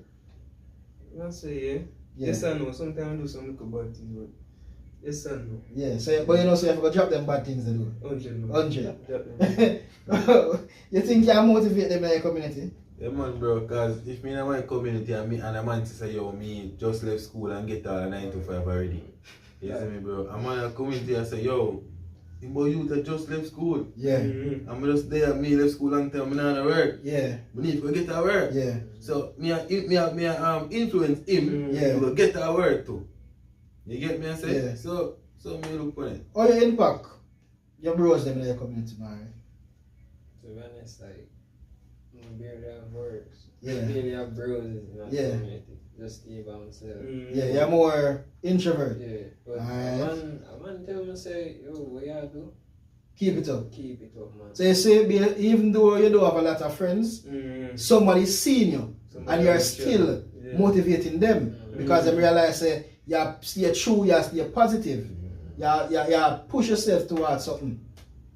Speaker 3: I say yeah.
Speaker 1: Yeah.
Speaker 3: Yes and no. Sometimes I do some little bad things, but yes and no.
Speaker 1: Yeah. So, but you know, so you have to drop them bad things to do.
Speaker 3: 100 no.
Speaker 1: 100.
Speaker 3: Drop them.
Speaker 1: You think you motivate them in your community?
Speaker 4: Yeah, man, bro, because if me in my community and a man to say, yo, me just left school and get a 9 to 5 already. You see me, bro? I'm in a community and say, yo, you boy, you that just left school.
Speaker 1: Yeah.
Speaker 4: I'm just there, me left school and tell me not to work.
Speaker 1: Yeah.
Speaker 4: We need to get to work.
Speaker 1: Yeah.
Speaker 4: So, me influence him
Speaker 1: Yeah.
Speaker 4: to get to work too. You get me, I say?
Speaker 1: Yeah.
Speaker 4: So me look on it.
Speaker 1: How you impact your bros them in your community, man?
Speaker 2: To be honest, like, I barely have words.
Speaker 1: Yeah.
Speaker 2: Barely have bros in my
Speaker 1: Yeah.
Speaker 2: community. Just stay by myself.
Speaker 1: Yeah, you're more introvert.
Speaker 2: Yeah. But
Speaker 1: Alright.
Speaker 2: a man tell me say, yo, what you do?
Speaker 1: Keep it up.
Speaker 2: Keep it up, man.
Speaker 1: So you say, even though you don't have a lot of friends, somebody's seen you and you're still motivating them because they realize you stay true, you stay positive, you push yourself towards something.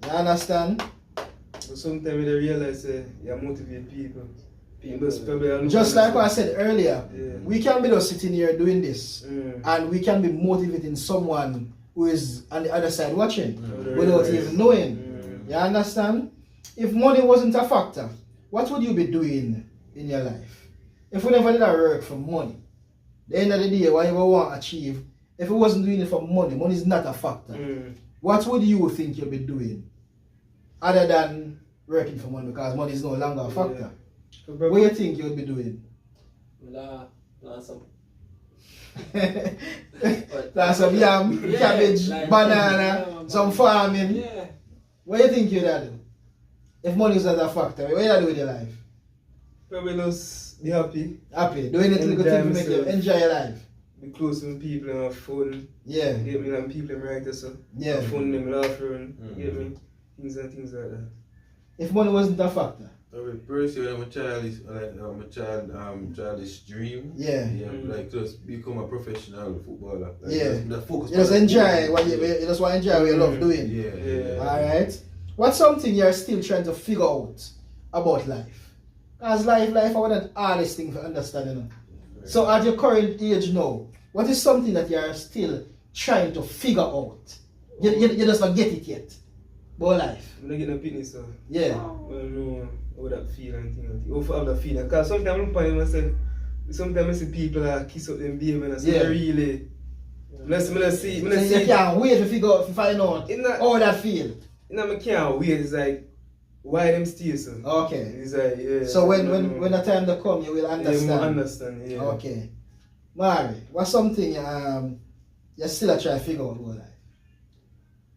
Speaker 1: You understand?
Speaker 3: But sometimes they realize you motivate people.
Speaker 1: Just like what I said earlier,
Speaker 3: Yeah.
Speaker 1: we can be just sitting here doing this and we can be motivating someone who is on the other side watching without even knowing. You understand? If money wasn't a factor, what would you be doing in your life? If we never did a work for money, the end of the day, whatever you want to achieve, if it wasn't doing it for money, money is not a factor. What would you think you'll be doing other than working for money, because money is no longer a factor? What do you think you'll be doing? That's some yam, cabbage,
Speaker 2: like
Speaker 1: banana, some farming.
Speaker 2: Yeah.
Speaker 1: What do you think you'd do? If money is not a factor, what you do with your life?
Speaker 3: Probably just be happy.
Speaker 1: Happy, doing it little thing to make you enjoy your life.
Speaker 3: be close with people and have fun.
Speaker 1: Yeah.
Speaker 3: You get me? And people them right so.
Speaker 1: Yeah.
Speaker 3: Have fun, them laugh around. You get me? Things like that.
Speaker 1: If money wasn't a factor.
Speaker 4: Personally, I'm a childish dream.
Speaker 1: Yeah.
Speaker 4: Like just become a professional footballer. Like
Speaker 1: Yeah.
Speaker 4: Just focus.
Speaker 1: You just enjoy what you just want to enjoy what you love doing.
Speaker 4: Yeah.
Speaker 1: Alright. What's something you're still trying to figure out about life? Because life I want the hardest thing for understanding. So at your current age now, what is something that you're still trying to figure out? You just not get it yet. About life.
Speaker 3: I'm not getting a fitness, so.
Speaker 1: Yeah.
Speaker 3: Well, no, how that feel and things. How have that feeling. Because sometimes I look at myself, sometimes I see people kiss up them baby and I say, really. Let's see.
Speaker 1: So you can't wait to figure out, to find out
Speaker 3: not,
Speaker 1: how that feel.
Speaker 3: I can't wait. It's like, why them still so?
Speaker 1: Okay.
Speaker 3: It's like, yeah.
Speaker 1: So when the time to come, you will understand.
Speaker 3: Yeah, understand, yeah.
Speaker 1: Okay. Mari, what's something you still trying to figure out about life?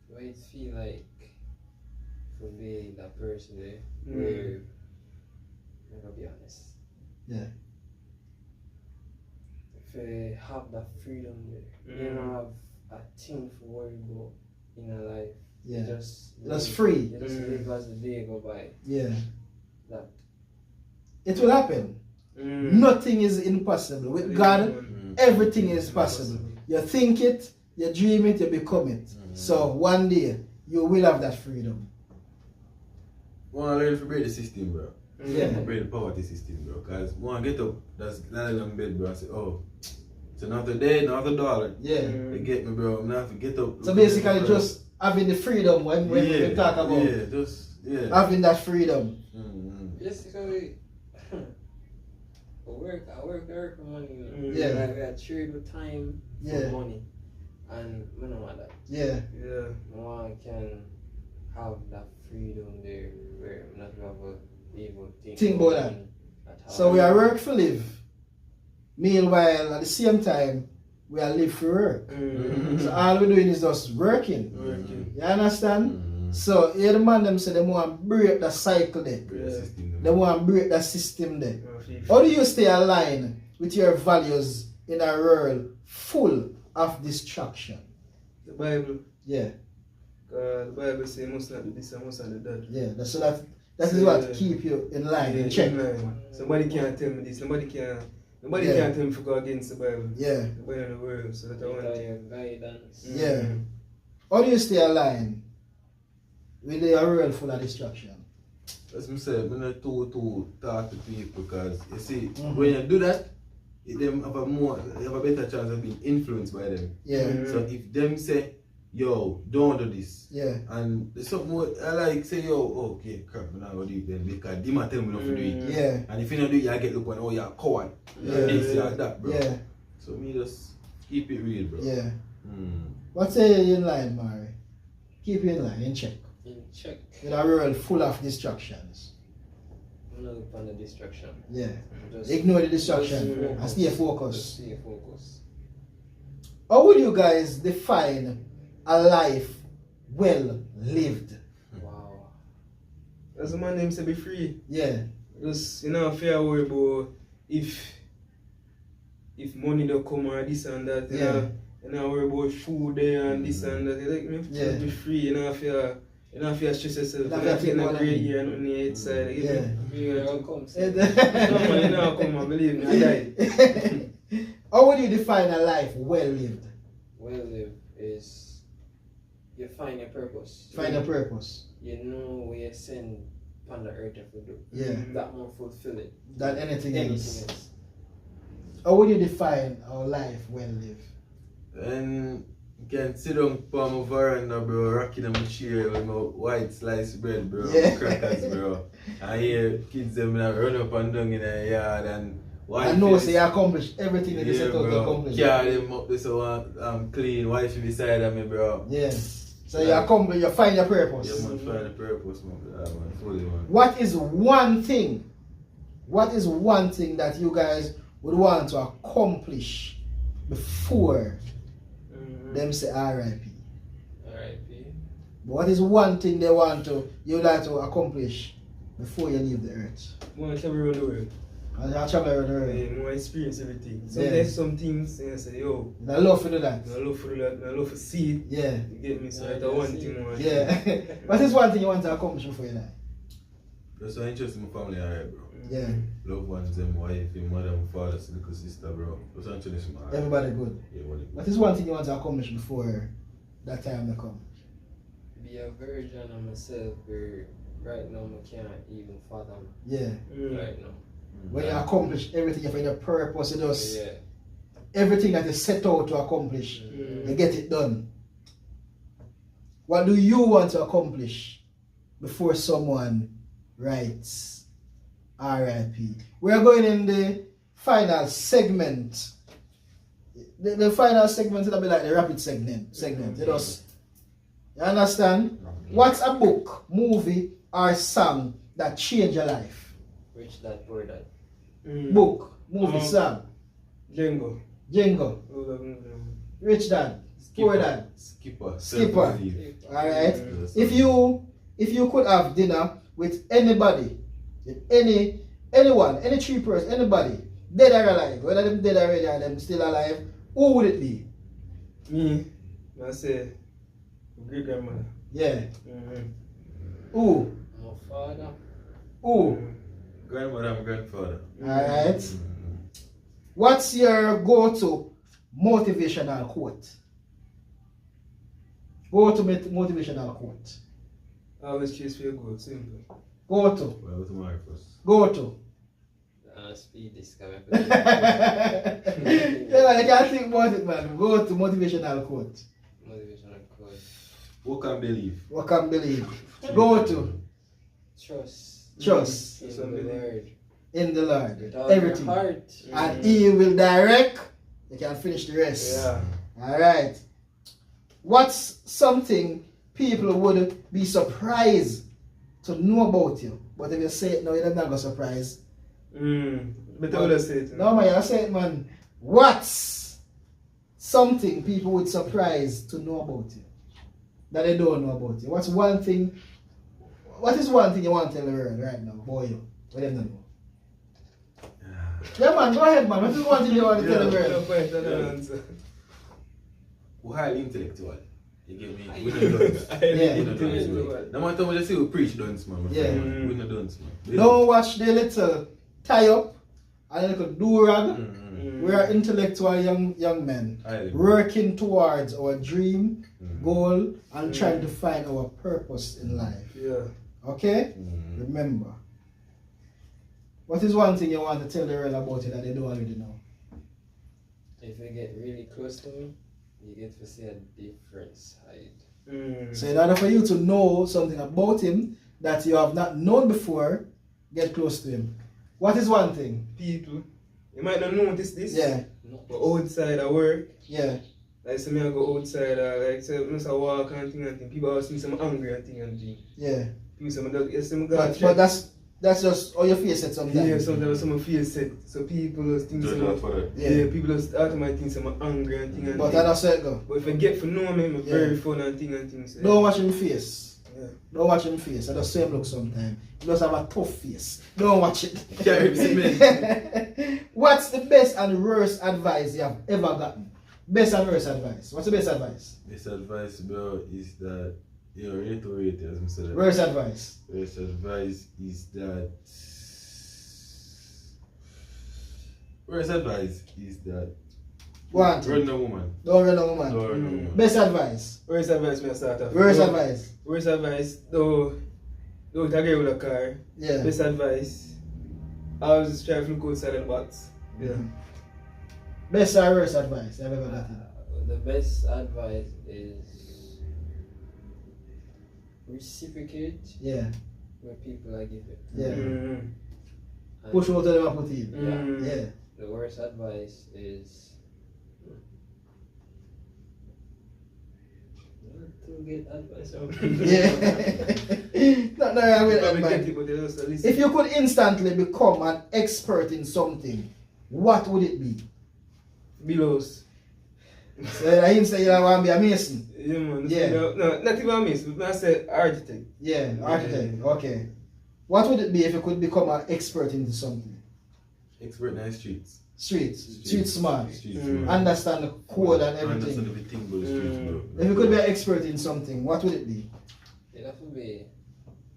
Speaker 2: What it feel like for being that person there, where I'm gonna be honest.
Speaker 1: Yeah.
Speaker 2: If I have that freedom there, you don't have a thing to worry about in a life.
Speaker 1: Yeah.
Speaker 2: You just
Speaker 1: That's
Speaker 2: live,
Speaker 1: free.
Speaker 2: You just live as the day go by.
Speaker 1: Yeah.
Speaker 2: That.
Speaker 1: It will happen. Nothing is impossible. With God, everything is possible. You think it, you dream it, you become it. So one day, you will have that freedom.
Speaker 4: Want to learn to break the system, bro.
Speaker 1: Yeah.
Speaker 4: Break the poverty system, bro. Because want to get up, that's lying on bed, bro, and say, oh, it's another day, another dollar.
Speaker 1: Yeah.
Speaker 4: You get me, bro. I'm not to get up.
Speaker 1: So basically, just having the freedom when we talk about having that freedom.
Speaker 2: Basically, I work for money.
Speaker 1: Yeah.
Speaker 2: Like I trade with time for money, and I don't want that.
Speaker 1: Yeah.
Speaker 3: Yeah.
Speaker 2: One can have that freedom there where I'm not gonna be able to
Speaker 1: think about that. So we are work for live. Meanwhile, at the same time, we are live for work. So all we're doing is just working. You understand? So here the man them say they want to break the cycle there. They want to break the system there. How do you stay aligned with your values in a world full of distraction?
Speaker 3: The Bible.
Speaker 1: Yeah.
Speaker 3: The Bible says must not do this and must not do that.
Speaker 1: Yeah. So that is what keep you in line, in check.
Speaker 3: In line. Somebody can't tell me this. Nobody can tell me to go against the Bible.
Speaker 1: Yeah.
Speaker 3: Nobody in the world. So that I want
Speaker 2: your guidance.
Speaker 1: Yeah. How do you stay aligned with a world full of distraction?
Speaker 4: As I said, I'm not to talk to people because you see, when you do that, them have a better chance of being influenced by them.
Speaker 1: Yeah.
Speaker 4: So if them say, yo, don't do this.
Speaker 1: Yeah.
Speaker 4: And there's something more, I like say, yo, okay, crap, I'm not going to do it then because they might tell me not to do it.
Speaker 1: Yeah.
Speaker 4: And if you don't do it, you get look on, oh, you're a coward.
Speaker 1: Yeah.
Speaker 4: This, you're that, bro.
Speaker 1: Yeah.
Speaker 4: So me just keep it real, bro.
Speaker 1: Yeah. What say you in line, Mari? Keep you in line, in check.
Speaker 2: In check.
Speaker 1: In a world full of distractions.
Speaker 2: I'm not upon the distraction.
Speaker 1: Yeah.
Speaker 2: Just
Speaker 1: ignore the distraction and stay focused.
Speaker 2: Just stay focused.
Speaker 1: How would you guys define a life well lived?
Speaker 2: Wow.
Speaker 3: As a man name say be free.
Speaker 1: Yeah.
Speaker 3: Just fear worry about if money don't come or this and that. You know worry about food there and this and that. You like me? Just be free. You know fear stress yourself. You don't get a great year on the outside.
Speaker 1: Yeah.
Speaker 2: You're welcome.
Speaker 3: No man, you know come and believe me, I died.
Speaker 1: How would you define a life well lived?
Speaker 2: Well lived is you find your purpose.
Speaker 1: Find a purpose.
Speaker 2: You know where you send on the earth to do.
Speaker 1: Yeah.
Speaker 2: That more fulfilling
Speaker 1: Than anything else.
Speaker 2: else.
Speaker 1: How would you define our life well lived?
Speaker 4: And you can sit down on my veranda, bro, rocking on my chair with my white sliced bread, bro, crackers, bro. And hear kids them run up and down in the yard and
Speaker 1: I know say you accomplished everything that you set out to accomplish.
Speaker 4: Carry them up so clean, wife beside of me, bro.
Speaker 1: Yeah. So you find your purpose.
Speaker 4: Yeah, man, find the purpose, man. Fully, man.
Speaker 1: What is one thing that you guys would want to accomplish before them say R.I.P.?
Speaker 2: R.I.P.
Speaker 1: But what is one thing you would like to accomplish before you leave the earth?
Speaker 3: I want to travel around the world.
Speaker 1: And you travel around the world.
Speaker 3: Yeah, more experience everything. Sometimes some things you say, yo,
Speaker 1: I love to do that.
Speaker 3: I love to do that, I love to see it.
Speaker 1: Yeah.
Speaker 3: You get me? So that's one thing more.
Speaker 1: Yeah. What is one thing you want to accomplish before you die?
Speaker 4: That's why interest in my family alright, bro.
Speaker 1: Yeah.
Speaker 4: Loved ones, them wife, your mother, my father, little sister, bro. That's why interest in my heart.
Speaker 1: Everybody good.
Speaker 4: Yeah, what it
Speaker 1: What is one thing you want to accomplish before that time will come?
Speaker 2: Be a virgin of myself where right now I can't even fathom
Speaker 1: Yeah.
Speaker 2: right now.
Speaker 1: When you accomplish everything, you find a purpose, you just
Speaker 2: Yeah.
Speaker 1: everything that you set out to accomplish, you get it done. What do you want to accomplish before someone writes R.I.P.? We are going in the final segment. The final segment will be like the rapid segment. You understand? What's a book, movie, or song that changed your life?
Speaker 2: Rich Dad Poor Dad.
Speaker 1: Book, movie, song.
Speaker 3: Django.
Speaker 1: Django. Rich Dad. Poor Dad.
Speaker 4: Skipper.
Speaker 1: Skipper. Alright. If you could have dinner with anybody, with anyone, any three person, anybody, dead or alive, whether them dead already or them still alive, who would it be?
Speaker 3: Me, I say, great grandmother.
Speaker 1: Yeah. Who?
Speaker 2: My father.
Speaker 1: Who?
Speaker 4: Grandmother and grandfather.
Speaker 1: Alright. What's your go-to motivational quote? Go-to motivational quote.
Speaker 3: Always chase for your goal, simple.
Speaker 1: Go-to.
Speaker 4: Well, what's my first?
Speaker 1: Go-to.
Speaker 2: Speed this guy.
Speaker 1: Yeah, I can't think about it, man. Go to motivational quote.
Speaker 2: Motivational quote.
Speaker 4: What can believe?
Speaker 1: What can believe? Go to
Speaker 2: Trust.
Speaker 1: trust
Speaker 2: In the Lord.
Speaker 1: in the Lord.
Speaker 2: With all
Speaker 1: Everything.
Speaker 2: your heart.
Speaker 1: And He will direct. You can finish the rest.
Speaker 3: Yeah.
Speaker 1: Alright. What's something people would be surprised to know about you? But if you say it now, you're not going to surprise.
Speaker 3: Better would have said it.
Speaker 1: No, man, I say it, man. What's something people would surprise to know about you that they don't know about you? What is one thing you want to tell the world right now, boy? What do you know? Yeah, man, go ahead, man. What is one thing you want to tell the world?
Speaker 4: We're highly intellectual. You get me? We don't dance.
Speaker 1: Yeah.
Speaker 4: No matter what you say, we preach dance, man.
Speaker 1: Yeah.
Speaker 4: We don't dance, man.
Speaker 1: Don't watch the little tie up and the little do-rag. We are intellectual young men working towards our dream, goal, and trying to find our purpose in life.
Speaker 3: Yeah.
Speaker 1: Okay? Remember. What is one thing you want to tell the world about it that they don't already know?
Speaker 2: If you get really close to me, you get to see a different side.
Speaker 1: So in order for you to know something about him that you have not known before, get close to him. What is one thing?
Speaker 3: People, you might not notice this.
Speaker 1: Yeah.
Speaker 3: But outside I work,
Speaker 1: Yeah.
Speaker 3: like say me I go outside, like say I walk and thing. People always see me angry and thing.
Speaker 1: Yeah.
Speaker 3: People say me
Speaker 1: But that's just how your face it sometimes.
Speaker 3: Yeah, sometimes some face set. So people just think people just automatically think I'm angry and thing.
Speaker 1: But that's how it go.
Speaker 3: But if I get to know me, I'm very fun and thing. So,
Speaker 1: Don't watch him face.
Speaker 3: Yeah.
Speaker 1: Don't watch him face. I just see him look sometimes. He just have a tough face. Don't watch it. What's the best and worst advice you have ever gotten? Best and worst advice. What's the best advice?
Speaker 4: Best advice, bro, is that reiterate as I said.
Speaker 1: Worst advice.
Speaker 4: Worst advice is that. Worst advice is that.
Speaker 1: One.
Speaker 4: Run a woman.
Speaker 1: Don't run a woman.
Speaker 4: Don't run a woman.
Speaker 1: Best advice.
Speaker 3: Worst advice me I start off.
Speaker 1: Worst advice.
Speaker 3: Worst advice, don't agree with a car.
Speaker 1: Yeah.
Speaker 3: Best advice, I was just trying to look outside the box. Yeah.
Speaker 1: Best or worst advice I've ever gotten?
Speaker 2: The best advice is reciprocate
Speaker 1: Yeah.
Speaker 2: when people are giving.
Speaker 1: Yeah.
Speaker 2: And
Speaker 1: Push out them and put in. Yeah.
Speaker 2: the worst advice is not to get advice from people.
Speaker 1: Yeah. Not wrong with that, man. If you could instantly become an expert in something, what would it be?
Speaker 3: Billows.
Speaker 1: So I say you want to be a mason.
Speaker 3: Yeah, man.
Speaker 1: Yeah.
Speaker 3: No, not even a mason, but I said architect.
Speaker 1: Yeah, architect. Okay. What would it be if you could become an expert into something?
Speaker 4: Expert in the streets.
Speaker 1: Street smart.
Speaker 4: Street
Speaker 3: Mm.
Speaker 4: smart.
Speaker 1: Understand the code and
Speaker 4: Understand
Speaker 1: everything.
Speaker 4: everything about the streets, bro.
Speaker 1: If you could be an expert in something, what would it be?
Speaker 2: You'd have to be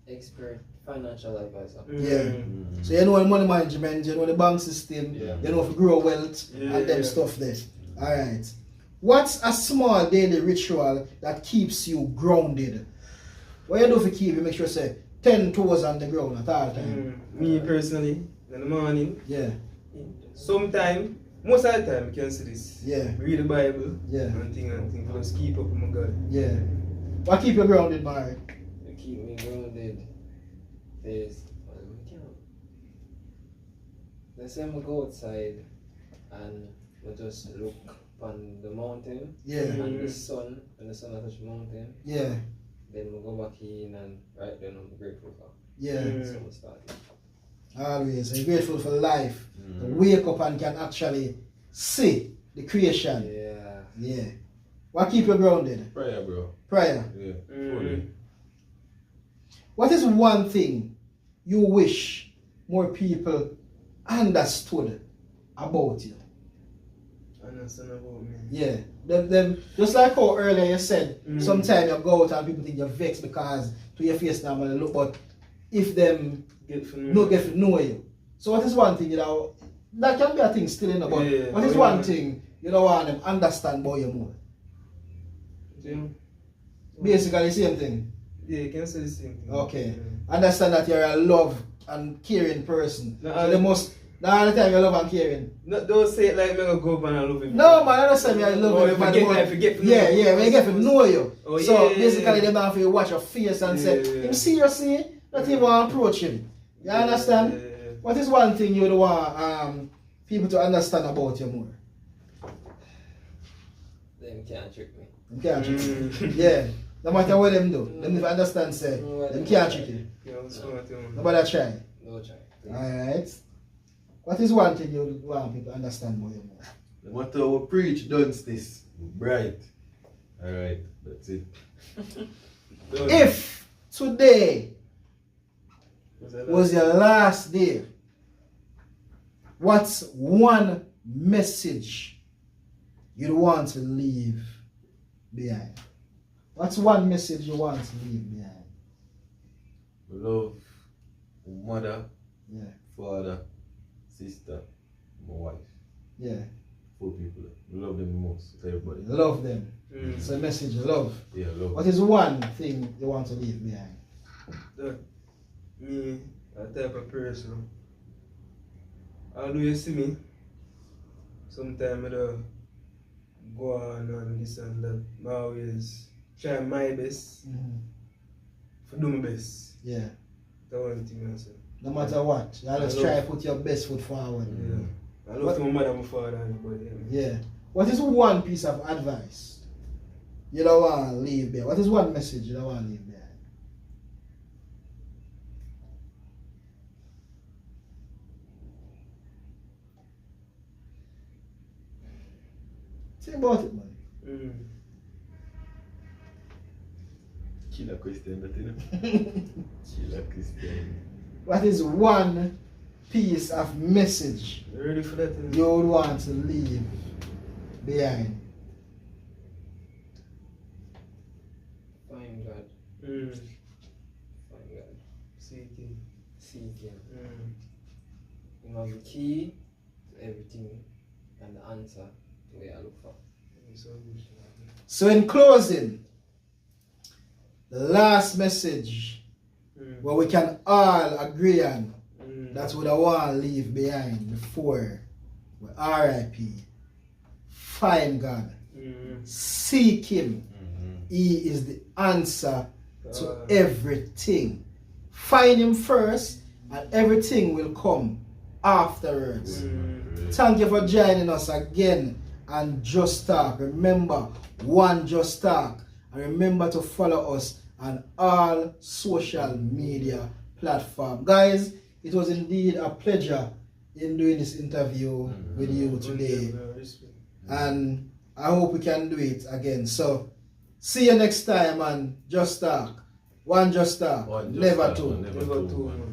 Speaker 2: expert financial advisor.
Speaker 1: Yeah.
Speaker 4: Mm.
Speaker 1: So you know the money management, you know the bank system,
Speaker 4: Yeah.
Speaker 1: you know if you grow wealth and them stuff there. Alright. What's a small daily ritual that keeps you grounded? What you do for keep you make sure say 10 toes on the ground at all time?
Speaker 3: Me personally, in the morning,
Speaker 1: Yeah.
Speaker 3: sometime, most of the time, you can see this.
Speaker 1: Yeah.
Speaker 3: Read the Bible.
Speaker 1: Yeah.
Speaker 3: And thing. Just keep up with my God.
Speaker 1: Yeah. What keep you grounded, Mary?
Speaker 2: To keep me grounded is, let's say I go outside and I just look on the mountain
Speaker 1: Yeah.
Speaker 2: and the sun, when the sun touch the mountain,
Speaker 1: Yeah.
Speaker 2: then we go back in and right then I'm grateful for.
Speaker 1: Yeah.
Speaker 2: So we start it.
Speaker 1: Always. I'm grateful for life.
Speaker 4: Mm.
Speaker 1: To wake up and can actually see the creation.
Speaker 2: Yeah.
Speaker 1: Yeah. What keep you grounded?
Speaker 4: Prayer, bro.
Speaker 1: Prayer.
Speaker 4: Yeah.
Speaker 3: Mm.
Speaker 4: Fully.
Speaker 1: What is one thing you wish more people understood about you?
Speaker 3: Understand about me.
Speaker 1: Yeah. Them just like how earlier you said,
Speaker 3: Mm.
Speaker 1: sometimes you go out and people think you're vexed because to your face normally look, but if them
Speaker 3: Get for
Speaker 1: not get to know you. So what is one thing, you know, that can be a thing still in the but
Speaker 3: Yeah.
Speaker 1: what is one thing you don't want them understand about you more?
Speaker 3: Yeah.
Speaker 1: Basically same thing.
Speaker 3: Yeah, you can say the same thing.
Speaker 1: Okay.
Speaker 3: Yeah.
Speaker 1: Understand that you're a love and caring person.
Speaker 3: No,
Speaker 1: So they must not all the time you love and caring.
Speaker 3: No, don't say it like me go up and I love him.
Speaker 1: No man, I don't say me I love
Speaker 3: Oh,
Speaker 1: you.
Speaker 3: if
Speaker 1: man,
Speaker 3: you
Speaker 1: but-
Speaker 3: get- if you get to know
Speaker 1: yeah,
Speaker 3: you.
Speaker 1: yeah, when you get to know you.
Speaker 3: Oh,
Speaker 1: So
Speaker 3: yeah,
Speaker 1: basically
Speaker 3: yeah.
Speaker 1: they have to watch your face and
Speaker 3: Yeah,
Speaker 1: say,
Speaker 3: yeah.
Speaker 1: him seriously, not even want to approach him. You understand?
Speaker 3: Yeah.
Speaker 1: What is one thing you would want people to understand about you more?
Speaker 2: Them can't trick me.
Speaker 1: Them can't trick you.
Speaker 3: Mm.
Speaker 1: Yeah. No matter what them do, them if understand say, them can't trick you.
Speaker 3: Yeah, what's wrong with you?
Speaker 1: Nobody try.
Speaker 2: No try. Please.
Speaker 1: Alright. What is one thing you would want people to understand about you more?
Speaker 4: No matter what preach, done this. Bright. Alright, that's it.
Speaker 1: If today was your last day, what's one message you'd want to leave behind? What's one message you want to leave behind?
Speaker 4: Love my mother,
Speaker 1: Yeah,
Speaker 4: father, sister, my wife.
Speaker 1: yeah.
Speaker 4: 4 people. We love them the most. Everybody.
Speaker 1: Love them.
Speaker 3: Mm.
Speaker 1: It's a message, love.
Speaker 4: Yeah, love.
Speaker 1: What is one thing you want to leave behind?
Speaker 3: Me, a type of person. Although you see me, sometimes I don't go on and this and that. I always try my best to do my best.
Speaker 1: Yeah.
Speaker 3: That's one thing I say.
Speaker 1: No matter what, you always
Speaker 3: I love-
Speaker 1: try to put your best foot forward.
Speaker 3: Yeah. I love my mother and my father and everybody.
Speaker 1: Yeah. What is one piece of advice you don't want to leave behind? What is one message you don't want to leave behind? Think about it, man.
Speaker 3: Mm.
Speaker 4: Killer Christian, that you know. Killer Christian.
Speaker 1: What is one piece of message
Speaker 3: You ready for that?
Speaker 1: you would want to leave behind?
Speaker 2: Find God.
Speaker 3: Mm.
Speaker 2: Find God.
Speaker 3: Seek him.
Speaker 2: Seek Him.
Speaker 3: Mm.
Speaker 2: You know the key to everything and the answer to what I look for.
Speaker 3: So good.
Speaker 1: So in closing, the last message
Speaker 3: Mm.
Speaker 1: where we can all agree on
Speaker 3: Mm.
Speaker 1: that we don't want to leave behind before we R.I.P. Find God.
Speaker 3: Mm.
Speaker 1: Seek Him.
Speaker 4: Mm-hmm.
Speaker 1: He is the answer to
Speaker 3: God.
Speaker 1: everything. Find Him first and everything will come afterwards.
Speaker 3: Mm.
Speaker 1: Thank you for joining us again and Just Talk. Remember, one Just Talk. And remember to follow us on all social media platforms. Guys, it was indeed a pleasure in doing this interview with you today. And I hope we can do it again. So, see you next time and Just Talk. One Just Talk.
Speaker 4: One Just
Speaker 1: Never
Speaker 4: Talk,
Speaker 1: two.
Speaker 4: never
Speaker 3: Never
Speaker 4: two,
Speaker 3: two,
Speaker 4: man.